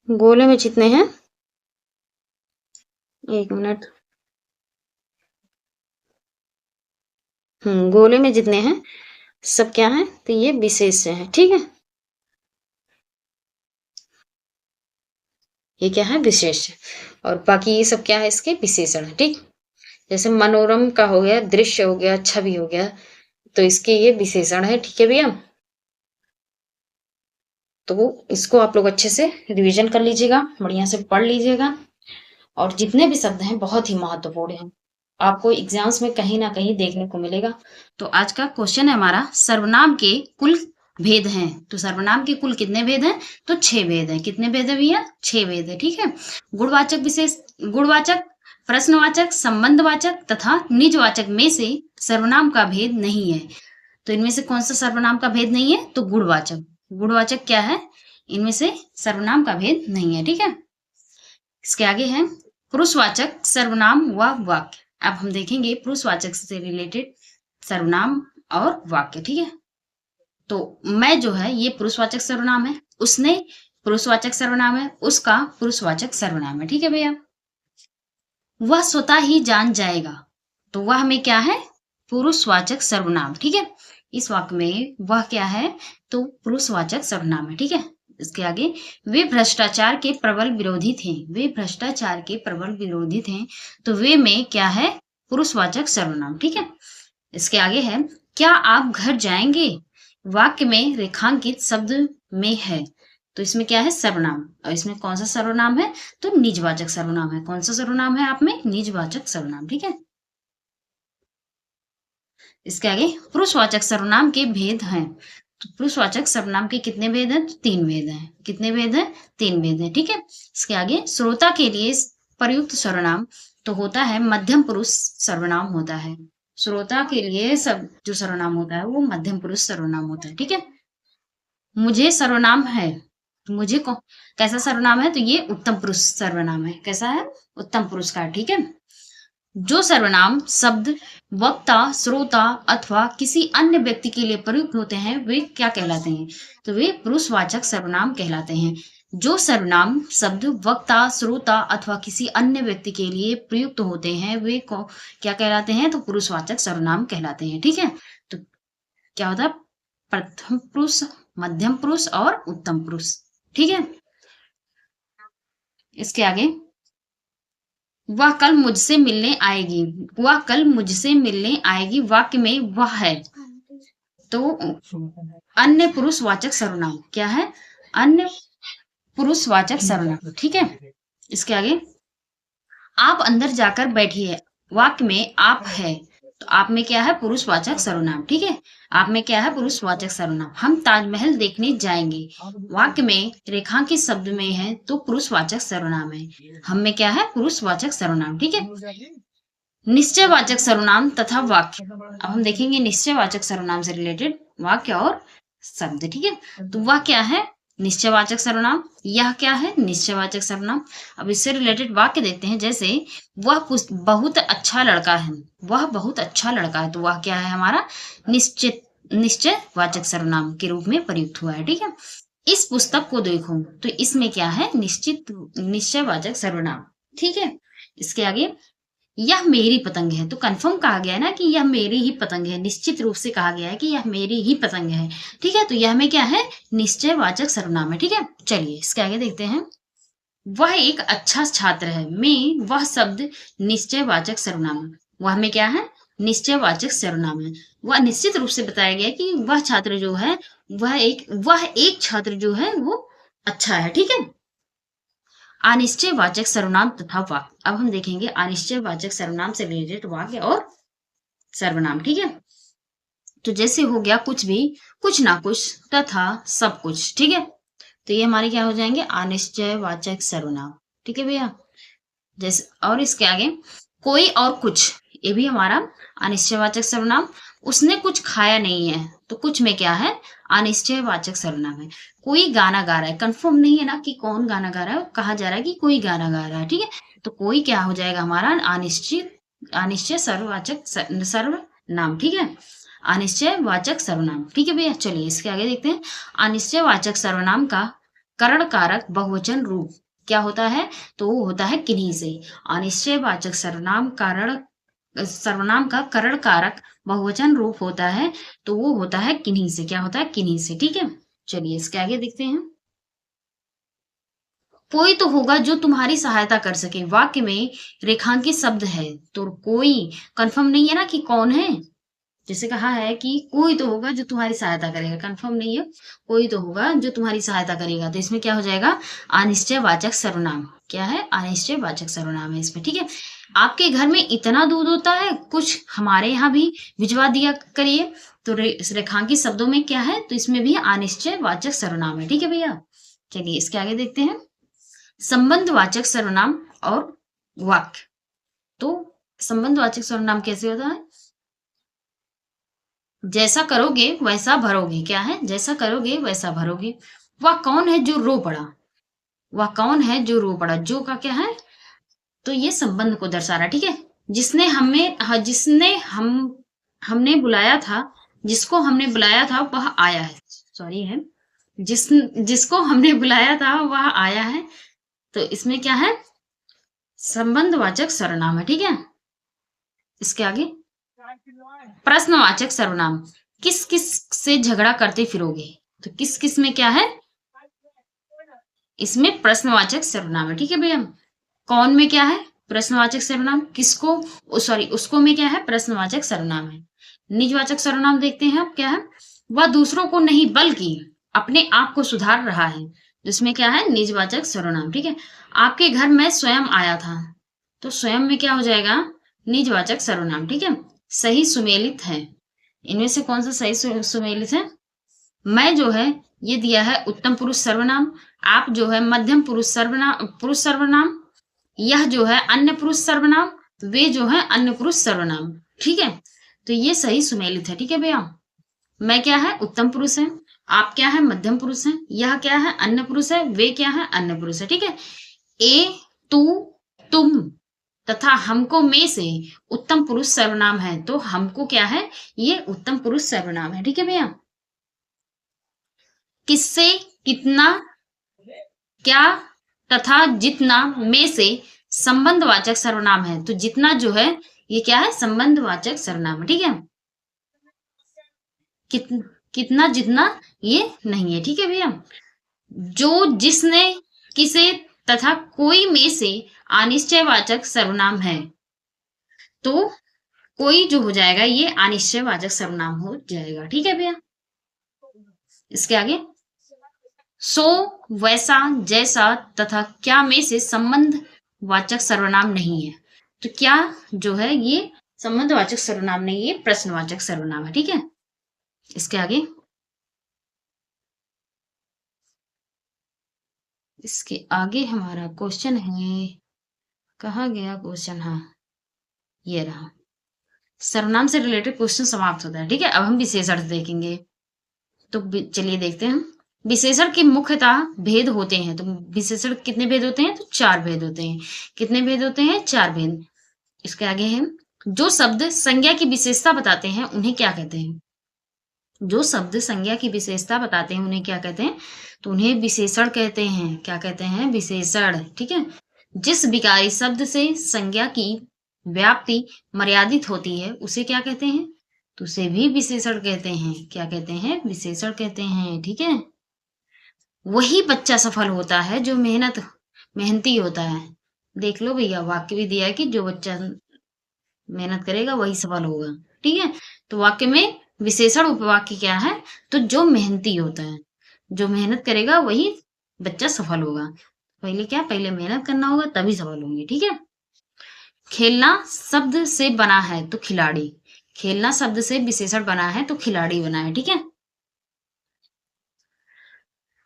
गोले में जितने हैं, एक मिनट, गोले में जितने हैं सब क्या है, तो ये विशेष हैं। ठीक है, ये क्या है, विशेष। और बाकी ये सब क्या है, इसके विशेषण है। ठीक, जैसे मनोरम का हो गया दृश्य हो गया, छवि हो गया, तो इसके ये विशेषण है। ठीक है भैया, तो इसको आप लोग अच्छे से रिवीजन कर लीजिएगा, बढ़िया से पढ़ लीजिएगा। और जितने भी शब्द हैं बहुत ही महत्वपूर्ण हैं, आपको एग्जाम्स में कहीं ना कहीं देखने को मिलेगा। तो आज का क्वेश्चन है हमारा, सर्वनाम के कुल भेद हैं। तो सर्वनाम के कुल कितने भेद हैं, तो 6 भेद हैं। कितने भेद है भैया, 6 भेद है। ठीक है। गुणवाचक, विशेष गुणवाचक, प्रश्नवाचक, संबंधवाचक तथा निजवाचक में से सर्वनाम का भेद नहीं है। तो इनमें से कौन सा सर्वनाम का भेद नहीं है, तो गुणवाचक। गुणवाचक क्या है, इनमें से सर्वनाम का भेद नहीं है। ठीक है। इसके आगे है पुरुषवाचक सर्वनाम व वाक्य। अब हम देखेंगे पुरुषवाचक से रिलेटेड सर्वनाम और वाक्य। ठीक है। तो मैं जो है ये पुरुषवाचक सर्वनाम है, उसने पुरुषवाचक सर्वनाम है, उसका पुरुषवाचक सर्वनाम है। ठीक है भैया। वह स्वतः ही जान जाएगा, तो वह में क्या है, पुरुषवाचक सर्वनाम। ठीक है। इस वाक्य में वह क्या है, तो पुरुषवाचक सर्वनाम है। ठीक है। इसके आगे वे भ्रष्टाचार के प्रबल विरोधी थे। वे भ्रष्टाचार के प्रबल विरोधी थे, तो वे में क्या है, पुरुषवाचक सर्वनाम। ठीक है। इसके आगे है क्या आप घर जाएंगे, वाक्य में रेखांकित शब्द में है, तो इसमें क्या है, सर्वनाम। और इसमें कौन सा सर्वनाम है, तो निजवाचक सर्वनाम है। कौन सा सर्वनाम है आप में, निजवाचक सर्वनाम। ठीक है। इसके आगे पुरुषवाचक सर्वनाम के भेद हैं। तो पुरुषवाचक सर्वनाम के कितने भेद हैं, तो 3 भेद हैं। कितने भेद हैं, 3 भेद हैं। ठीक है। इसके आगे श्रोता के लिए प्रयुक्त सर्वनाम तो होता है मध्यम पुरुष सर्वनाम होता है। श्रोता के लिए सब जो सर्वनाम होता है वो मध्यम पुरुष सर्वनाम होता है। ठीक है। मुझे सर्वनाम है, मुझे कैसा सर्वनाम है, तो ये उत्तम पुरुष सर्वनाम है। कैसा है, उत्तम पुरुष का। ठीक है। जो सर्वनाम शब्द वक्ता, श्रोता अथवा किसी अन्य व्यक्ति के लिए प्रयुक्त होते हैं वे क्या कहलाते हैं, तो वे पुरुषवाचक सर्वनाम कहलाते हैं। जो सर्वनाम शब्द वक्ता, श्रोता अथवा किसी अन्य व्यक्ति के लिए प्रयुक्त होते हैं वे क्या कहलाते हैं, तो पुरुषवाचक सर्वनाम कहलाते हैं। ठीक है। तो क्या होता है, प्रथम पुरुष, मध्यम पुरुष और उत्तम पुरुष। ठीक है। इसके आगे वह कल मुझसे मिलने आएगी, वह कल मुझसे मिलने आएगी, वाक्य में वह है, तो अन्य पुरुषवाचक सर्वनाम। क्या है, अन्य पुरुषवाचक सर्वनाम। ठीक है। इसके आगे आप अंदर जाकर बैठिए, वाक्य में आप है, तो आप में क्या है, पुरुषवाचक सर्वनाम। ठीक है। आप में क्या है, पुरुषवाचक सर्वनाम। हम ताजमहल देखने जाएंगे, वाक्य में रेखांकित शब्द में है, तो पुरुषवाचक सर्वनाम है। हम में क्या है, पुरुषवाचक सर्वनाम। ठीक है। निश्चयवाचक सर्वनाम तथा वाक्य। अब हम देखेंगे निश्चयवाचक सर्वनाम से रिलेटेड वाक्य और शब्द। ठीक है। तो वह क्या है, निश्चयवाचक सर्वनाम। यह क्या है, निश्चयवाचक सर्वनाम। अब इससे रिलेटेड वाक्य देखते हैं। जैसे वह बहुत अच्छा लड़का है, वह बहुत अच्छा लड़का है, तो वह क्या है, हमारा निश्चयवाचक सर्वनाम के रूप में प्रयुक्त हुआ है। ठीक है। इस पुस्तक को देखो, तो इसमें क्या है, निश्चयवाचक सर्वनाम। ठीक है। इसके आगे यह मेरी पतंग है, तो कंफर्म कहा गया है ना कि यह मेरी ही पतंग है, निश्चित रूप से कहा गया है कि यह मेरी ही पतंग है। ठीक है, तो यह में क्या है, निश्चयवाचक सर्वनाम है। ठीक है, चलिए इसके आगे देखते हैं। वह एक अच्छा छात्र है में वह शब्द निश्चयवाचक सर्वनाम है। वह में क्या है, निश्चयवाचक सर्वनाम है। वह निश्चित रूप से बताया गया कि वह छात्र जो है वह एक छात्र जो है वो अच्छा है। ठीक है, अनिश्चयवाचक सर्वनाम तथा वाक्य। अब हम देखेंगे अनिश्चयवाचक सर्वनाम से रिलेटेड वाक्य और सर्वनाम। ठीक है, तो जैसे हो गया कुछ भी, कुछ ना कुछ, तथा, सब कुछ। ठीक है, तो ये हमारे क्या हो जाएंगे, अनिश्चयवाचक सर्वनाम। ठीक है भैया, जैसे और इसके आगे कोई और कुछ, ये भी हमारा अनिश्चयवाचक सर्वनाम। उसने कुछ खाया नहीं है, तो कुछ में क्या है, अनिश्चयवाचक सर्वनाम है। कोई गाना गा रहा है, कंफर्म नहीं है ना कि कौन गाना गा रहा है, कहा जा रहा है कि कोई गाना गा रहा है। ठीक है, तो कोई क्या हो जाएगा हमारा, अनिश्चय सर्ववाचक सर्वनाम। ठीक है, अनिश्चयवाचक सर्वनाम। ठीक है भैया, चलिए इसके आगे देखते हैं। अनिश्चयवाचक सर्वनाम का करण कारक बहुवचन रूप क्या होता है, तो वो होता है किन्हीं से। अनिश्चयवाचक सर्वनाम का करण कारक बहुवचन रूप होता है, तो वो होता है किन्हीं से। क्या होता है, किन्हीं से। ठीक है, चलिए इसके आगे देखते हैं। कोई तो होगा जो तुम्हारी सहायता कर सके। वाक्य में रेखांकित शब्द है, तो कोई कंफर्म नहीं है ना कि कौन है। जैसे कहा है कि कोई तो होगा जो तुम्हारी सहायता करेगा, कंफर्म नहीं है, कोई तो होगा जो तुम्हारी सहायता करेगा, तो इसमें क्या हो जाएगा, अनिश्चयवाचक सर्वनाम। क्या है, अनिश्चयवाचक सर्वनाम है इसमें। ठीक है, आपके घर में इतना दूध होता है, कुछ हमारे यहाँ भी भिजवा दिया करिए, तो रेखांकित शब्दों में क्या है, तो इसमें भी अनिश्चयवाचक सर्वनाम है। ठीक है भैया, चलिए इसके आगे देखते हैं। संबंधवाचक सर्वनाम और वाक्य। तो संबंधवाचक सर्वनाम कैसे होता है, जैसा करोगे वैसा भरोगे। क्या है, जैसा करोगे वैसा भरोगे। वह कौन है जो रो पड़ा, वह कौन है जो रो पड़ा, जो का क्या है, तो ये संबंध को दर्शा रहा है। ठीक है, जिसने हमें हमने बुलाया था, जिसको हमने बुलाया था वह आया है। सॉरी है, जिसको हमने बुलाया था वह आया है, तो इसमें क्या है, संबंधवाचक सर्वनाम है। ठीक है, इसके आगे प्रश्नवाचक सर्वनाम। किस किस से झगड़ा करते फिरोगे, तो किस किस में क्या है, इसमें प्रश्नवाचक सर्वनाम है। ठीक है भैया, कौन में क्या है, प्रश्नवाचक सर्वनाम, किसको सॉरी उसको में क्या है, प्रश्नवाचक सर्वनाम है। निजवाचक सर्वनाम देखते हैं अब क्या है, वह दूसरों को नहीं बल्कि अपने आप को सुधार रहा है, जिसमें क्या है, निजवाचक सर्वनाम। ठीक है, आपके घर में स्वयं आया था, तो स्वयं में क्या हो जाएगा, निजवाचक सर्वनाम। ठीक है, सही सुमेलित है, इनमें से कौन सा सही सुमेलित है, मैं जो है ये दिया है उत्तम पुरुष सर्वनाम, आप जो है मध्यम पुरुष सर्वनाम, यह जो है अन्य पुरुष सर्वनाम, वे जो है अन्य पुरुष सर्वनाम। ठीक है, तो ये सही सुमेलित है। ठीक है भैया, मैं क्या है, उत्तम पुरुष है, आप क्या है, मध्यम पुरुष है, यह क्या है, अन्य पुरुष है, वे क्या है, अन्य पुरुष है। ठीक है, ए, तू, तुम तथा हमको में से उत्तम पुरुष सर्वनाम है, तो हमको क्या है, ये उत्तम पुरुष सर्वनाम है। ठीक है भैया, किससे, कितना, क्या तथा जितना में से संबंधवाचक सर्वनाम है, तो जितना जो है ये क्या है, संबंधवाचक सर्वनाम है। ठीक है, कितना जितना ये नहीं है। ठीक है भैया, जो, जिसने, किसे तथा कोई में से अनिश्चयवाचक सर्वनाम है, तो कोई जो हो जाएगा ये अनिश्चयवाचक सर्वनाम हो जाएगा। ठीक है भैया, इसके आगे सो, वैसा, जैसा तथा क्या में से संबंधवाचक सर्वनाम नहीं है, तो क्या जो है ये संबंधवाचक सर्वनाम नहीं, ये प्रश्नवाचक सर्वनाम है। ठीक है, इसके आगे हमारा क्वेश्चन है, कहा गया क्वेश्चन, हाँ ये रहा, सर्वनाम से रिलेटेड क्वेश्चन समाप्त होता है। ठीक है, अब हम विशेषण देखेंगे, तो चलिए देखते हैं। विशेषण के मुख्यतः भेद होते हैं, तो विशेषण कितने भेद होते हैं, तो 4 भेद होते हैं। कितने भेद होते हैं, 4 भेद। इसके आगे है, जो शब्द संज्ञा की विशेषता बताते हैं उन्हें क्या कहते हैं, जो शब्द संज्ञा की विशेषता बताते हैं उन्हें क्या कहते हैं, तो उन्हें विशेषण कहते हैं। क्या कहते हैं, विशेषण। ठीक है, जिस विकारी शब्द से संज्ञा की व्याप्ति मर्यादित होती है उसे क्या कहते हैं? तो उसे भी विशेषण कहते हैं। क्या कहते हैं? विशेषण कहते हैं। ठीक है, वही बच्चा सफल होता है जो मेहनती होता है। देख लो भैया, वाक्य भी दिया है कि जो बच्चा मेहनत करेगा वही सफल होगा। ठीक है, तो वाक्य में विशेषण उपवाक्य क्या है? तो जो मेहनती होता है, जो मेहनत करेगा वही बच्चा सफल होगा। पहले क्या, पहले मेहनत करना होगा तभी सफल होंगे। ठीक है, खेलना शब्द से बना है तो खिलाड़ी, खेलना शब्द से विशेषण बना है तो खिलाड़ी बना है। ठीक है,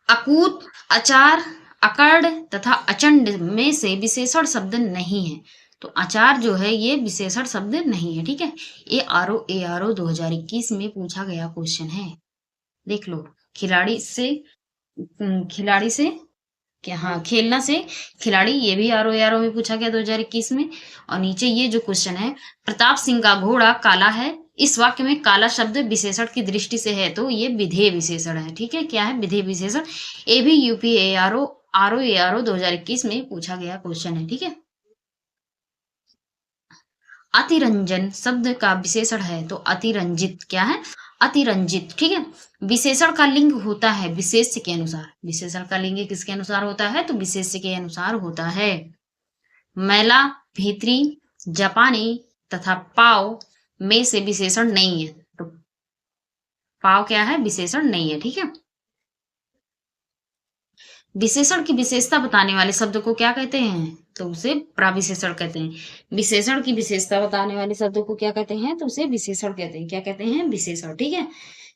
अकूत, अचार, अकड़ तथा अचंड में से विशेषण शब्द नहीं है। तो अचार जो है ये विशेषण शब्द नहीं है। ठीक है, ARO 2021 में पूछा गया क्वेश्चन है। देख लो, खिलाड़ी से क्या, हाँ, खेलना से खिलाड़ी, ये भी ARO में पूछा गया 2021 में। और नीचे ये जो क्वेश्चन है, प्रताप सिंह का घोड़ा काला है, इस वाक्य में काला शब्द विशेषण की दृष्टि से है तो ये विधेय विशेषण है। ठीक है, क्या है? विधेय विशेषण। ये भी यूपी ARO 2021 में पूछा गया क्वेश्चन है। ठीक है, अतिरंजन शब्द का विशेषण है तो अतिरंजित, क्या है? अतिरंजित। ठीक है, विशेषण का लिंग होता है विशेष्य के अनुसार। विशेषण का लिंग किसके अनुसार होता है? तो विशेष्य के अनुसार होता है। मैला, भीतरी, जापानी तथा पाव में से विशेषण नहीं है। तो पाव क्या है? विशेषण नहीं है। ठीक है, विशेषण की विशेषता बताने वाले शब्द को क्या कहते हैं? तो उसे प्रविशेषण कहते हैं। विशेषण की विशेषता बताने वाले शब्द को क्या कहते हैं? तो उसे विशेषण कहते हैं। क्या कहते हैं? विशेषण। ठीक है,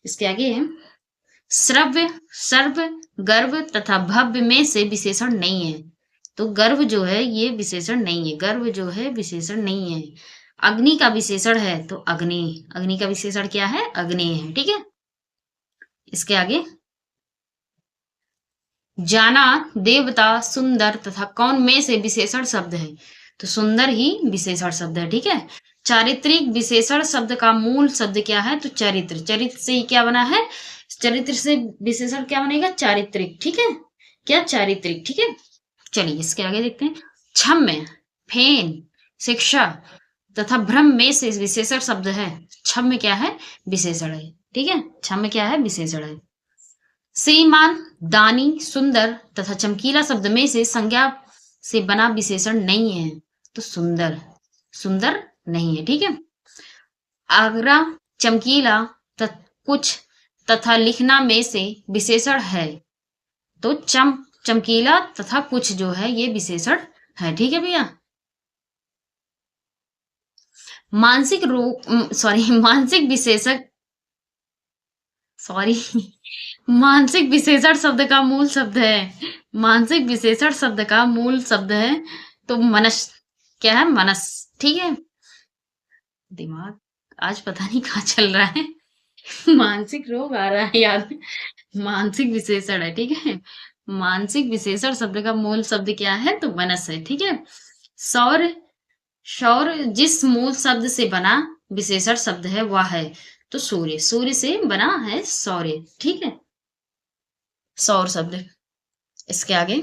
इसके आगे श्रव्य, सर्व, गर्भ तथा भव्य में से विशेषण नहीं है। तो गर्भ जो है ये विशेषण नहीं है। गर्भ जो है विशेषण नहीं है। अग्नि का विशेषण है तो अग्नि, अग्नि का विशेषण क्या है? अग्नि है। ठीक है, इसके आगे जाना, देवता, सुंदर तथा कौन में से विशेषण शब्द है। तो सुंदर ही विशेषण शब्द है। ठीक है, चारित्रिक विशेषण शब्द का मूल शब्द क्या है? तो चरित्र, चरित्र से ही क्या बना है? चरित्र से विशेषण क्या बनेगा? चारित्रिक। ठीक है, क्या? चारित्रिक। ठीक है, चलिए इसके आगे देखते हैं। क्षम्य, फेन, शिक्षा तथा भ्रम में से विशेषण शब्द है। क्षम्य क्या है? विशेषण है। ठीक है, क्षम्य क्या है? विशेषण है। श्रीमान, दानी, सुंदर तथा चमकीला शब्द में से संज्ञा से बना विशेषण नहीं है। तो सुंदर, सुंदर नहीं है। ठीक है, आगरा, चमकीला, कुछ तथा लिखना में से विशेषण है। तो चमकीला तथा कुछ जो है ये विशेषण है। ठीक है भैया, मानसिक रोग, मानसिक विशेषक, सॉरी मानसिक विशेषण शब्द का मूल शब्द है, मानसिक विशेषण शब्द का मूल शब्द है तो मनस, क्या है? मनस। ठीक है, दिमाग आज पता नहीं कहाँ चल रहा है। मानसिक रोग आ रहा है याद। मानसिक विशेषण है। ठीक है, मानसिक विशेषण शब्द का मूल शब्द क्या है? तो मनस है। ठीक है, सौर, सौर जिस मूल शब्द से बना विशेषण शब्द है वह है तो सूर्य, सूर्य से बना है सौर्य। ठीक है, सौर शब्द। इसके आगे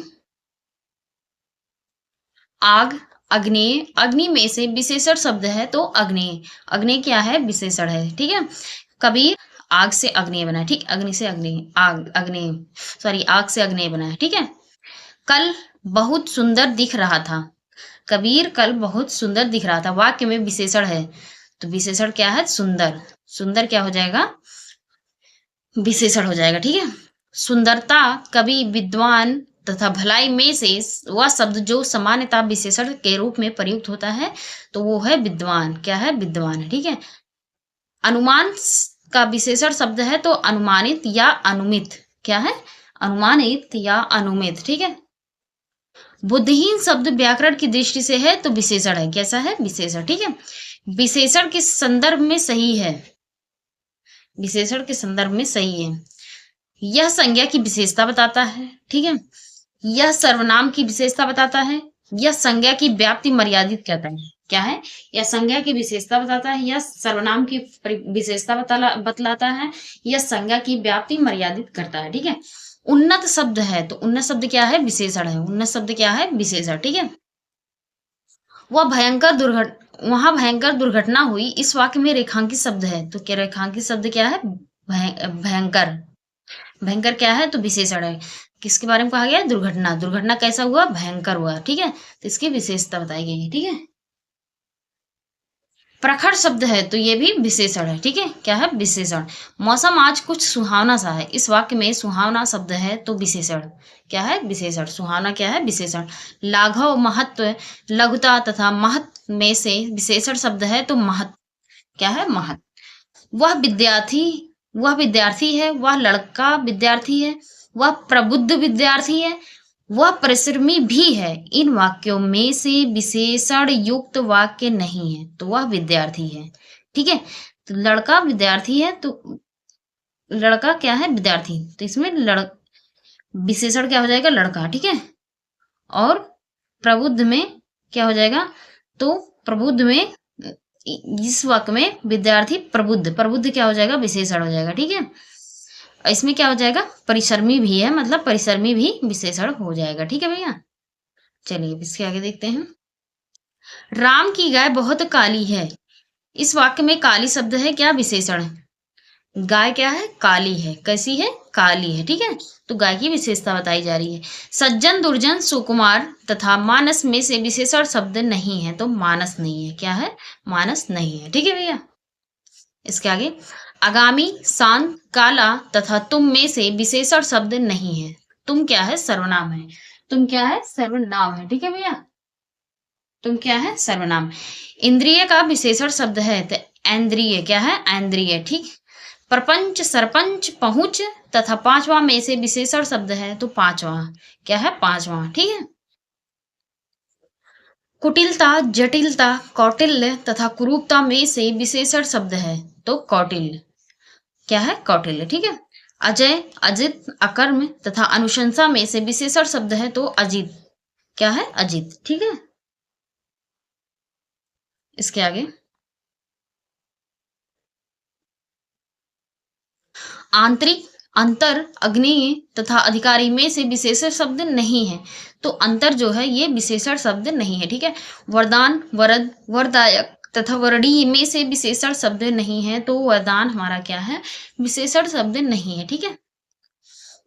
आग, अग्नि, अग्नि में से विशेषण शब्द है तो अग्नि, अग्नि क्या है? विशेषण है। ठीक है, कबीर आग से अग्नि बना है। ठीक, अग्नि से अग्नि, आग, अग्नि, सॉरी, आग से अग्नि बना है। ठीक है, कल बहुत सुंदर दिख रहा था, कबीर कल बहुत सुंदर दिख रहा था वाक्य में विशेषण है तो विशेषण क्या है? सुंदर, सुंदर क्या हो जाएगा? विशेषण हो जाएगा। ठीक है, सुंदरता, कवि, विद्वान तथा भलाई में से वह शब्द जो सामान्यतः विशेषण के रूप में प्रयुक्त होता है तो वो है विद्वान। क्या है? विद्वान है। ठीक है, अनुमान का विशेषण शब्द है तो अनुमानित या अनुमित। क्या है? अनुमानित या अनुमित। ठीक है, बुद्धिहीन शब्द व्याकरण की दृष्टि से है तो विशेषण है। कैसा है? विशेषण। ठीक है, विशेषण के संदर्भ में सही है, विशेषण के संदर्भ में सही है। यह संज्ञा की विशेषता बताता है। ठीक है, यह सर्वनाम की विशेषता बताता है। यह संज्ञा की व्याप्ति मर्यादित करता है। क्या है? यह संज्ञा की विशेषता बताता है। यह सर्वनाम की विशेषता बतलाता है। यह संज्ञा की व्याप्ति मर्यादित करता है। ठीक है, उन्नत शब्द है तो उन्नत शब्द क्या है? विशेषण है। उन्नत शब्द क्या है? विशेषण। ठीक है, वहां भयंकर दुर्घटना हुई, इस वाक्य में रेखांकित शब्द है, तो क्या रेखांकित शब्द क्या है? भयंकर। भयंकर क्या है? तो विशेषण है। किसके बारे में कहा गया? दुर्घटना। दुर्घटना कैसा हुआ? भयंकर हुआ, ठीक है। तो इसकी विशेषता बताई गई है, ठीक है। प्रखर शब्द है, तो ये भी विशेषण है, ठीक है। क्या है? विशेषण। मौसम आज कुछ सुहावना सा है, इस वाक्य में सुहावना शब्द है, तो विशेषण। क्या है? विशेषण। सुहावना क्या है? विशेषण। लाघव, महत्व, लघुता तथा महत्व में से विशेषण शब्द है, तो महत्व। क्या है? महत्व। वह विद्यार्थी है, वह लड़का विद्यार्थी है, वह प्रबुद्ध विद्यार्थी है, वह परिश्रमी भी है। इन वाक्यों में से विशेषण युक्त वाक्य नहीं है, तो वह विद्यार्थी है, ठीक है। तो लड़का विद्यार्थी है, तो लड़का क्या है? विद्यार्थी। तो इसमें विशेषण क्या हो जाएगा? लड़का, ठीक है। और प्रबुद्ध में क्या हो जाएगा? तो प्रबुद्ध में, इस वाक्य में विद्यार्थी प्रबुद्ध, प्रबुद्ध क्या हो जाएगा? विशेषण हो जाएगा, ठीक है। इसमें क्या हो जाएगा? परिश्रमी भी है, मतलब परिश्रमी भी विशेषण हो जाएगा, ठीक है भैया। चलिए इसके आगे देखते हैं। राम की गाय बहुत काली है, इस वाक्य में काली शब्द है, क्या? विशेषण है। गाय क्या है? काली है। कैसी है? काली है, ठीक है। तो गाय की विशेषता बताई जा रही है। सज्जन, दुर्जन, सुकुमार तथा मानस में से विशेषण शब्द नहीं है, तो मानस नहीं है। क्या है? मानस नहीं है, ठीक है भैया। इसके आगे, आगामी, शांत, काला तथा तुम में से विशेषण शब्द नहीं है। तुम क्या है? सर्वनाम है। तुम क्या है? सर्वनाम है, ठीक है भैया। तुम क्या है? सर्वनाम। इंद्रिय का विशेषण शब्द है, तो इंद्रिय क्या है? इंद्रिय, ठीक। प्रपंच, सरपंच, पहुंच तथा पांचवा में से विशेषण शब्द है, तो पांचवा। क्या है? पांचवा, ठीक है। कुटिलता, जटिलता, कौटिल्य तथा कुरूपता में से विशेषण शब्द है, तो कौटिल्य। क्या है? कौटिल्य, ठीक है। अजय, अजित, अकर्म तथा अनुशंसा में से विशेषण शब्द है, तो अजित। क्या है? अजित, ठीक है। इसके आगे, आंतरिक, अंतर, अग्नेय तथा अधिकारी में से विशेषण शब्द नहीं है, तो अंतर जो है ये विशेषण शब्द नहीं है, ठीक है। वरदान, वरद, वरदायक तथा वरडी में से विशेषण शब्द नहीं है, तो वरदान हमारा क्या है? विशेषण शब्द नहीं है, ठीक है।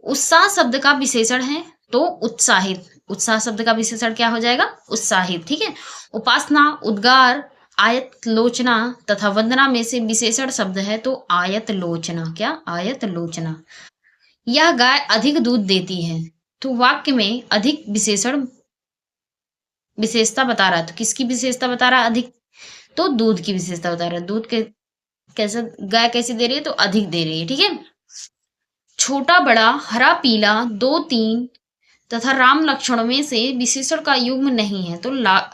उत्साह शब्द का विशेषण है, तो उत्साहित। उत्साह शब्द का विशेषण क्या हो जाएगा? उत्साहित, ठीक है। उपासना, उद्गार, आयत लोचना तथा वंदना में से विशेषण शब्द है, तो आयत लोचना। क्या? आयत लोचना। यह गाय अधिक दूध देती है, तो वाक्य में अधिक विशेषण, विशेषता बता रहा है, तो किसकी विशेषता बता रहा है? अधिक। तो दूध की विशेषता बता रहा है। दूध के कैसे, गाय कैसी दे रही है? तो अधिक दे रही है, ठीक है। छोटा, बड़ा, हरा, पीला, दो, तीन तथा राम, लक्ष्मण में से विशेषण का युग्म नहीं है, तो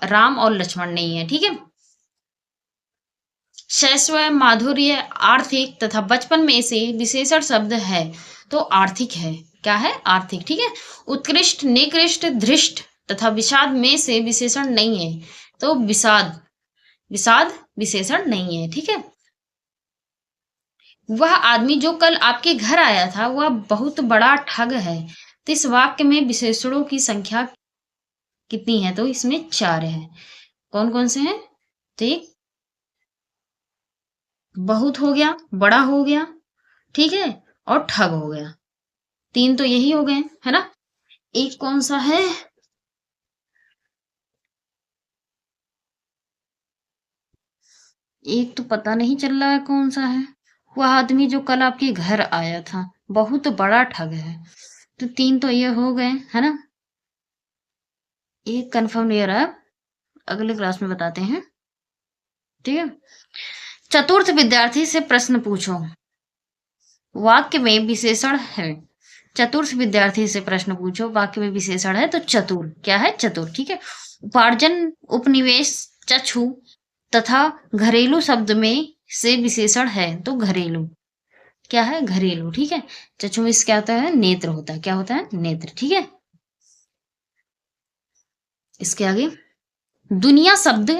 राम और लक्ष्मण नहीं है, ठीक है। शैशव, माधुर्य, आर्थिक तथा बचपन में से विशेषण शब्द है, तो आर्थिक है। क्या है? आर्थिक, ठीक है। उत्कृष्ट, निकृष्ट, धृष्ट तथा विषाद में से विशेषण नहीं है, तो विषाद। विषाद विशेषण नहीं है, ठीक है। वह आदमी जो कल आपके घर आया था वह बहुत बड़ा ठग है, तो इस वाक्य में विशेषणों की संख्या कितनी है? तो इसमें 4 है। कौन कौन से हैं? तो एक बहुत हो गया, बड़ा हो गया, ठीक है, और ठग हो गया। 3 तो यही हो गए, है ना। एक कौन सा है? एक तो पता नहीं चल रहा है कौन सा है। वह आदमी जो कल आपके घर आया था बहुत बड़ा ठग है, तो 3 तो ये हो गए, है ना। एक कंफर्म नहीं हो रहा, अगले क्लास में बताते हैं, ठीक है। चतुर्थ विद्यार्थी से प्रश्न पूछो, वाक्य में विशेषण है। चतुर्थ विद्यार्थी से प्रश्न पूछो, वाक्य में विशेषण है, तो चतुर। क्या है? चतुर, ठीक है। उपार्जन, उपनिवेश, चक्षु तथा घरेलू शब्द में से विशेषण है, तो घरेलू। क्या है? घरेलू, ठीक है। चक्षु में क्या होता है? नेत्र होता है। क्या होता है? नेत्र, ठीक है। इसके आगे, दुनिया शब्द,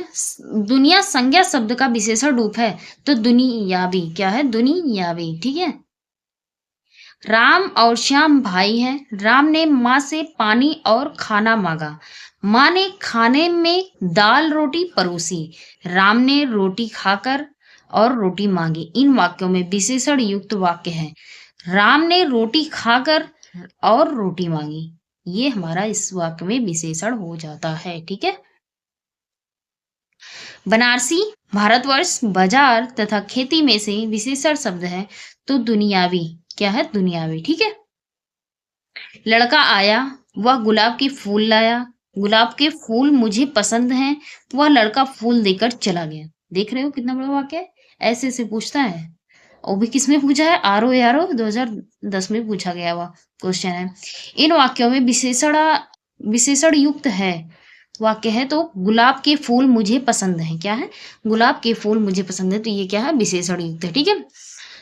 दुनिया संज्ञा शब्द का विशेषण रूप है, तो दुनियावी। क्या है? दुनियावी, ठीक है। राम और श्याम भाई हैं, राम ने माँ से पानी और खाना मांगा, माँ ने खाने में दाल रोटी परोसी, राम ने रोटी खाकर और रोटी मांगी। इन वाक्यों में विशेषण युक्त वाक्य है। राम ने रोटी खाकर और रोटी मांगी, ये हमारा इस वाक्य में विशेषण हो जाता है। ठीक है। बनारसी, भारतवर्ष, बाजार तथा खेती में से विशेषण शब्द है तो दुनियावी, क्या है? दुनियावी। ठीक है। लड़का आया, वह गुलाब के फूल लाया, गुलाब के फूल मुझे पसंद हैं, वह लड़का फूल देकर चला गया। देख रहे हो कितना बड़ा वाक्य है? ऐसे ऐसे पूछता है। और भी किसमें पूछा है? आरो यारो 2010 में पूछा गया हुआ क्वेश्चन है। इन वाक्यों में विशेषण युक्त है वाक्य है तो गुलाब के फूल मुझे पसंद है, क्या है? गुलाब के फूल मुझे पसंद है, तो ये क्या है? विशेषण युक्त है। ठीक है।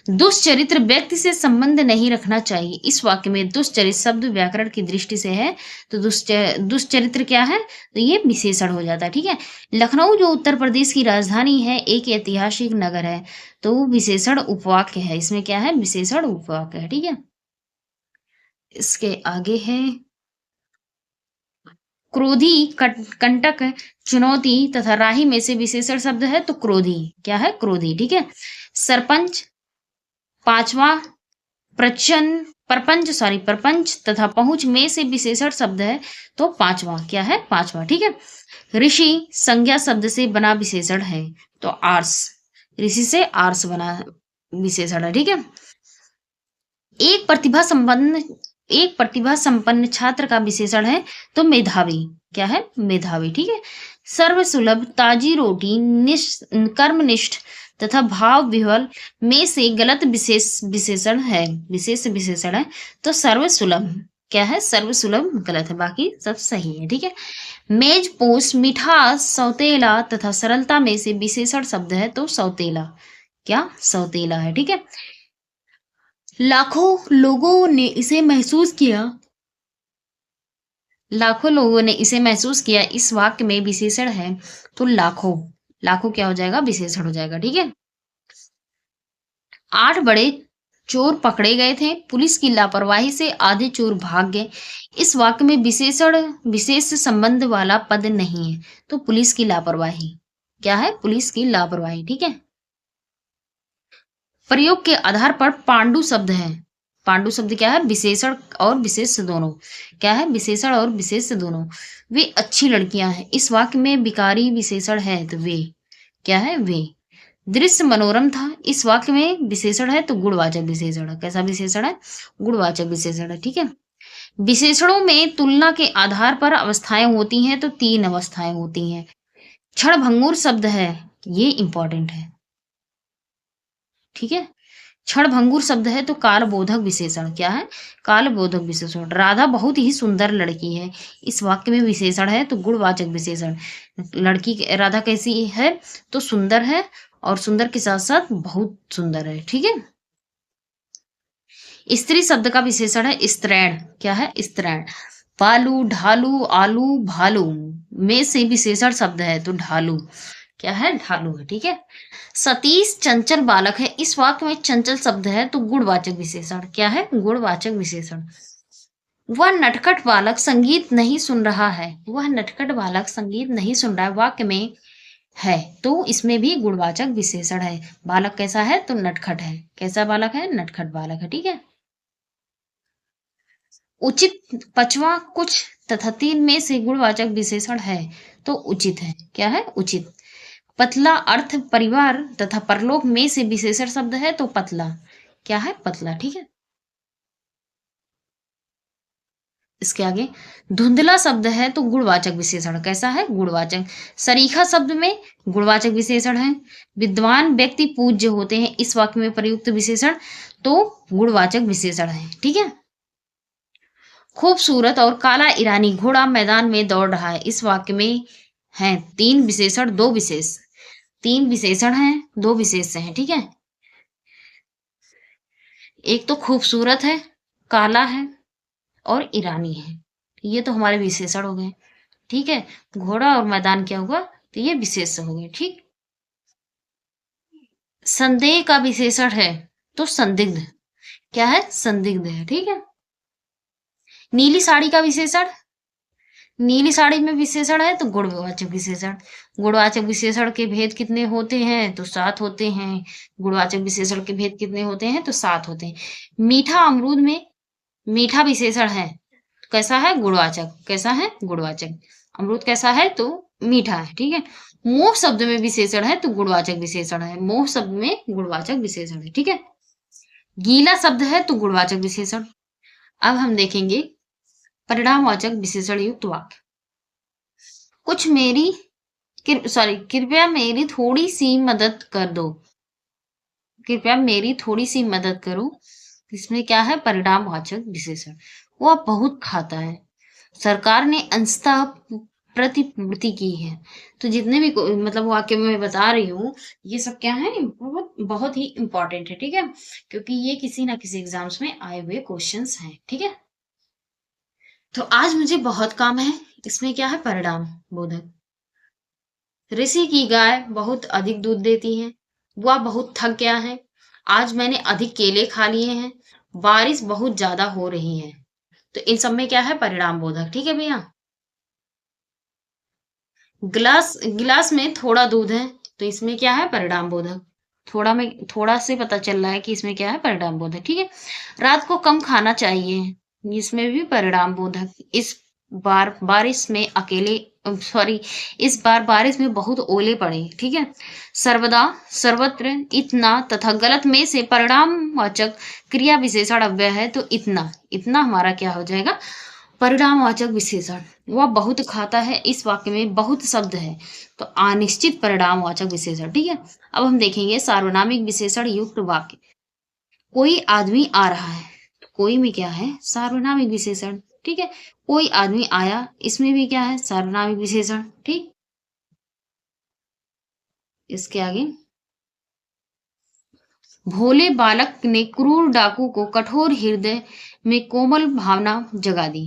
दुष्चरित्र व्यक्ति से संबंध नहीं रखना चाहिए। इस वाक्य में दुष्चरित्र शब्द व्याकरण की दृष्टि से है तो दुष्चरित्र क्या है? तो ये विशेषण हो जाता है। ठीक है। लखनऊ जो उत्तर प्रदेश की राजधानी है, एक ऐतिहासिक नगर है, तो विशेषण उपवाक्य है। इसमें क्या है? विशेषण उपवाक्य है। ठीक है। इसके आगे है क्रोधी, कंटक, चुनौती तथा राही में से विशेषण शब्द है तो क्रोधी, क्या है? क्रोधी। ठीक है। सरपंच, पांचवा, प्रपंच तथा पहुंच में से विशेषण शब्द है तो पांचवा, क्या है? पांचवा। ठीक है। ऋषि संज्ञा शब्द से बना विशेषण है तो आर्स, ऋषि से आर्स बना विशेषण है। ठीक है। एक प्रतिभा संपन्न छात्र का विशेषण है तो मेधावी, क्या है? मेधावी। ठीक है। सर्वसुलभ, ताजी रोटी, कर्मनिष्ठ तथा भाव विह्वल में से गलत विशेषण है तो सर्वसुलभ, क्या है? सर्वसुलभ गलत है, बाकी सब सही है। ठीक है। मेज पोष, मिठास, सौतेला तथा सरलता में से विशेषण शब्द है तो सौतेला, क्या? सौतेला है। ठीक है। लाखों लोगों ने इसे महसूस किया, लाखों लोगों ने इसे महसूस किया, इस वाक्य में विशेषण है तो लाखों, लाखों क्या हो जाएगा? विशेषण हो जाएगा। ठीक है। 8 बड़े चोर पकड़े गए थे, पुलिस की लापरवाही से आधे चोर भाग गए। इस वाक्य में विशेषण विशेष संबंध वाला पद नहीं है तो पुलिस की लापरवाही, क्या है? पुलिस की लापरवाही। ठीक है। प्रयोग के आधार पर पांडु शब्द है, पांडु शब्द क्या है? विशेषण और विशेष दोनों, क्या है? विशेषण और विशेष दोनों। वे अच्छी लड़कियां हैं, इस वाक्य में विकारी विशेषण है तो वे, क्या है? वे। दृश्य मनोरम था, इस वाक्य में विशेषण है तो गुणवाचक विशेषण है। कैसा विशेषण है? गुणवाचक विशेषण है। ठीक है। विशेषणों में तुलना के आधार पर अवस्थाएं होती हैं तो 3 अवस्थाएं होती हैं। क्षणभंगुर शब्द है, ये इंपॉर्टेंट है। ठीक है। क्षणभंगुर शब्द है तो कालबोधक विशेषण, क्या है? कालबोधक विशेषण। राधा बहुत ही सुंदर लड़की है, इस वाक्य में विशेषण है तो गुणवाचक विशेषण। लड़की राधा कैसी है? तो सुंदर है, और सुंदर के साथ साथ बहुत सुंदर है। ठीक है। स्त्री शब्द का विशेषण है स्त्रैण, क्या है? स्त्रैण। बालू, ढालू, आलू, भालू में से विशेषण शब्द है तो ढालू, क्या है? ढालू है। ठीक है। सतीश चंचल बालक है, इस वाक्य में चंचल शब्द है तो गुणवाचक विशेषण, क्या है? गुणवाचक विशेषण। वह नटखट बालक संगीत नहीं सुन रहा है, वह नटखट बालक संगीत नहीं सुन रहा है वाक्य में है तो इसमें भी गुणवाचक विशेषण है। बालक कैसा है? तो नटखट है। कैसा बालक है? नटखट बालक है। ठीक है। उचित, पांचवा, कुछ तथा 3 में से गुणवाचक विशेषण है तो उचित है, क्या है? उचित। पतला, अर्थ, परिवार तथा परलोक में से विशेषण शब्द है तो पतला, क्या है? पतला। ठीक है। इसके आगे धुंधला शब्द है तो गुणवाचक विशेषण, कैसा है? गुणवाचक। सरीखा शब्द में गुणवाचक विशेषण है। विद्वान व्यक्ति पूज्य होते हैं, इस वाक्य में प्रयुक्त विशेषण तो गुणवाचक विशेषण है। ठीक है। खूबसूरत और काला ईरानी घोड़ा मैदान में दौड़ रहा है, इस वाक्य में है 3 विशेषण 2 विशेष, 3 विशेषण हैं 2 विशेष हैं। ठीक है। एक तो खूबसूरत है, काला है और ईरानी है, ये तो हमारे विशेषण हो गए। ठीक है। घोड़ा और मैदान क्या हुआ? तो ये विशेष हो गए। ठीक। संदेह का विशेषण है तो संदिग्ध, क्या है? संदिग्ध है। ठीक है। नीली साड़ी का विशेषण, नीली साड़ी में विशेषण है तो गुणवाचक विशेषण। गुणवाचक विशेषण के भेद कितने होते हैं तो 7 होते हैं। गुणवाचक विशेषण के भेद कितने होते हैं तो 7 होते हैं। मीठा अमरूद में मीठा विशेषण है, कैसा है गुणवाचक, कैसा है गुणवाचक। अमरूद कैसा है तो मीठा है, ठीक है। मोह शब्द में विशेषण है तो गुणवाचक विशेषण है। मोह शब्द में गुणवाचक विशेषण है, ठीक है। गीला शब्द है तो गुणवाचक विशेषण। अब हम देखेंगे परिणामवाचक विशेषण युक्त वाक्य। कुछ मेरी कृपया मेरी थोड़ी सी मदद कर दो। कृपया मेरी थोड़ी सी मदद करो, इसमें क्या है परिणामवाचक विशेषण। वह बहुत खाता है। सरकार ने अंशतः प्रतिपूर्ति की है। तो जितने भी मतलब वाक्य मैं बता रही हूँ, ये सब क्या है बहुत बहुत ही इंपॉर्टेंट है, ठीक है, क्योंकि ये किसी ना किसी एग्जाम्स में आए हुए क्वेश्चंस हैं, ठीक है। तो आज मुझे बहुत काम है, इसमें क्या है परिणाम बोधक। ऋषि की गाय बहुत अधिक दूध देती है। वह बहुत थक गया है। आज मैंने अधिक केले खा लिए हैं। बारिश बहुत ज्यादा हो रही है। तो इन सब में क्या है परिणाम बोधक, ठीक है भैया। गिलास गिलास में थोड़ा दूध है तो इसमें क्या है परिणाम बोधक। थोड़ा में थोड़ा से पता चल रहा है कि इसमें क्या है परिणाम बोधक, ठीक है। रात को कम खाना चाहिए, इसमें भी परिणाम बोधक। इस बार बारिश में बहुत ओले पड़े, ठीक है। सर्वदा, सर्वत्र, इतना तथा गलत में से परिणामवाचक क्रिया विशेषण अव्यय है तो इतना। इतना हमारा क्या हो जाएगा परिणामवाचक विशेषण। वह बहुत खाता है, इस वाक्य में बहुत शब्द है तो अनिश्चित परिणामवाचक विशेषण, ठीक है। अब हम देखेंगे सार्वनामिक विशेषण युक्त वाक्य। कोई आदमी आ रहा है तो कोई में क्या है सार्वनामिक विशेषण, ठीक है। कोई आदमी आया, इसमें भी क्या है सार्वनामिक विशेषण, ठीक। इसके आगे भोले बालक ने क्रूर डाकू को कठोर हृदय में कोमल भावना जगा दी।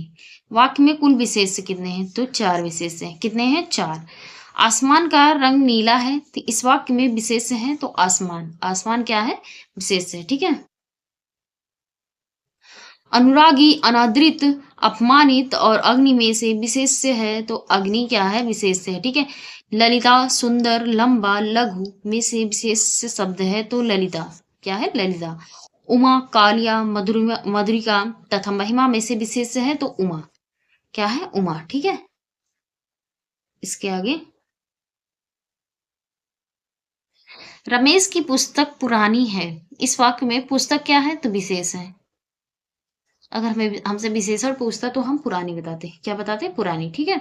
वाक्य में कुल विशेष कितने हैं तो 4 विशेष हैं। कितने हैं 4। आसमान का रंग नीला है तो इस वाक्य में विशेष है तो आसमान। आसमान क्या है विशेष है, ठीक है। अनुरागी, अनादृत, अपमानित और अग्नि में से विशेष है तो अग्नि क्या है विशेष है, ठीक है। ललिता, सुंदर, लंबा, लघु में से विशेष शब्द है तो ललिता क्या है ललिता। उमा, कालिया, मधुरिका तथा महिमा में से विशेष है तो उमा क्या है उमा, ठीक है। इसके आगे रमेश की पुस्तक पुरानी है। इस वाक्य में पुस्तक क्या है तो विशेष है। अगर हमें हमसे विशेषण पूछता तो हम पुरानी बताते, क्या बताते पुरानी, ठीक है।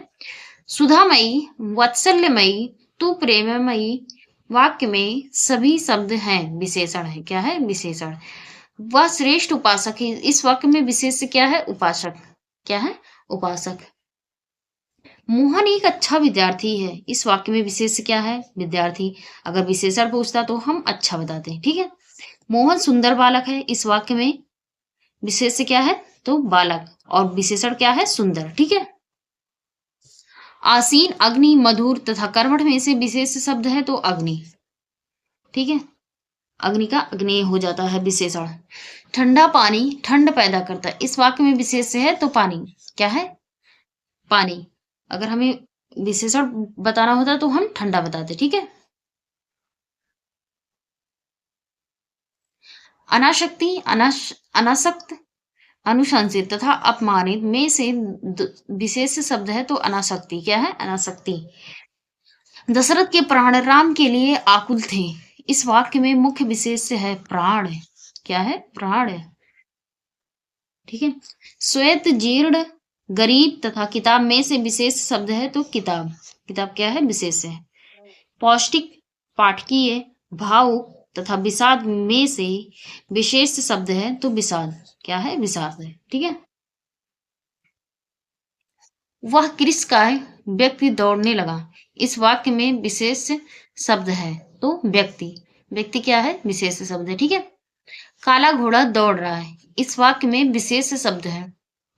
सुधामयी, वात्सल्यमयी, तू प्रेममयी वाक्य में सभी शब्द हैं विशेषण है, क्या है विशेषण। वह श्रेष्ठ उपासक है, इस वाक्य में विशेष क्या है उपासक, क्या है उपासक। मोहन एक अच्छा विद्यार्थी है, इस वाक्य में विशेष क्या है विद्यार्थी। अगर विशेषण पूछता तो हम अच्छा बताते हैं, ठीक है। मोहन सुंदर बालक है, इस वाक्य में विशेष क्या है तो बालक और विशेषण क्या है सुंदर, ठीक है। आसीन, अग्नि, मधुर तथा कर्मठ में से विशेष शब्द है तो अग्नि, ठीक है। अग्नि का अग्नेय हो जाता है विशेषण। ठंडा पानी ठंड पैदा करता है, इस वाक्य में विशेष है तो पानी क्या है पानी। अगर हमें विशेषण बताना होता तो हम ठंडा बताते, ठीक है। अनाशक्ति, अनासक्त, अनुशंसित तथा अपमानित में से विशेष शब्द है तो अनासक्ति क्या है अनासक्ति। दशरथ के प्राण राम के लिए आकुल थे, इस वाक्य में मुख्य विशेष है प्राण, क्या है प्राण, ठीक है। श्वेत, जीर्ण, गरीब तथा किताब में से विशेष शब्द है तो किताब। किताब क्या है विशेष है। पौष्टिक, पाठकीय, भावुक तथा विषाद में से विशेष शब्द है तो विषाद क्या है विषाद है, ठीक है। वह कृषकाय व्यक्ति दौड़ने लगा, इस वाक्य में विशेष शब्द है तो व्यक्ति। व्यक्ति क्या है विशेष शब्द है, ठीक है। काला घोड़ा दौड़ रहा है, इस वाक्य में विशेष शब्द है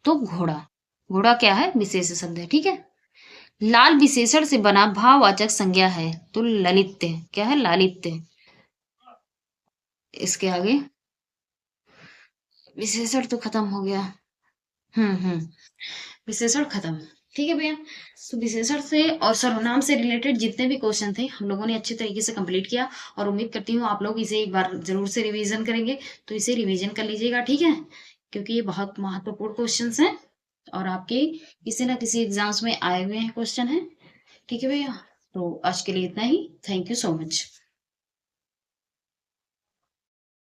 तो घोड़ा। घोड़ा क्या है विशेष शब्द है, ठीक है। लाल विशेषण से बना भाववाचक संज्ञा है तो ललित्य क्या है लालित्य। इसके आगे विशेषण तो खत्म हो गया। विशेषण खत्म। ठीक है भैया। तो विशेषण से और सर्वनाम से रिलेटेड जितने भी क्वेश्चन थे हम लोगों ने अच्छे तरीके से कंप्लीट किया, और उम्मीद करती हूँ आप लोग इसे एक बार जरूर से रिवीजन करेंगे। तो इसे रिवीजन कर लीजिएगा, ठीक है, क्योंकि ये बहुत महत्वपूर्ण क्वेश्चन हैं और आपके किसी ना किसी एग्जाम्स में आए हुए हैं क्वेश्चन है। ठीक है भैया, तो आज के लिए इतना ही। Thank you so much.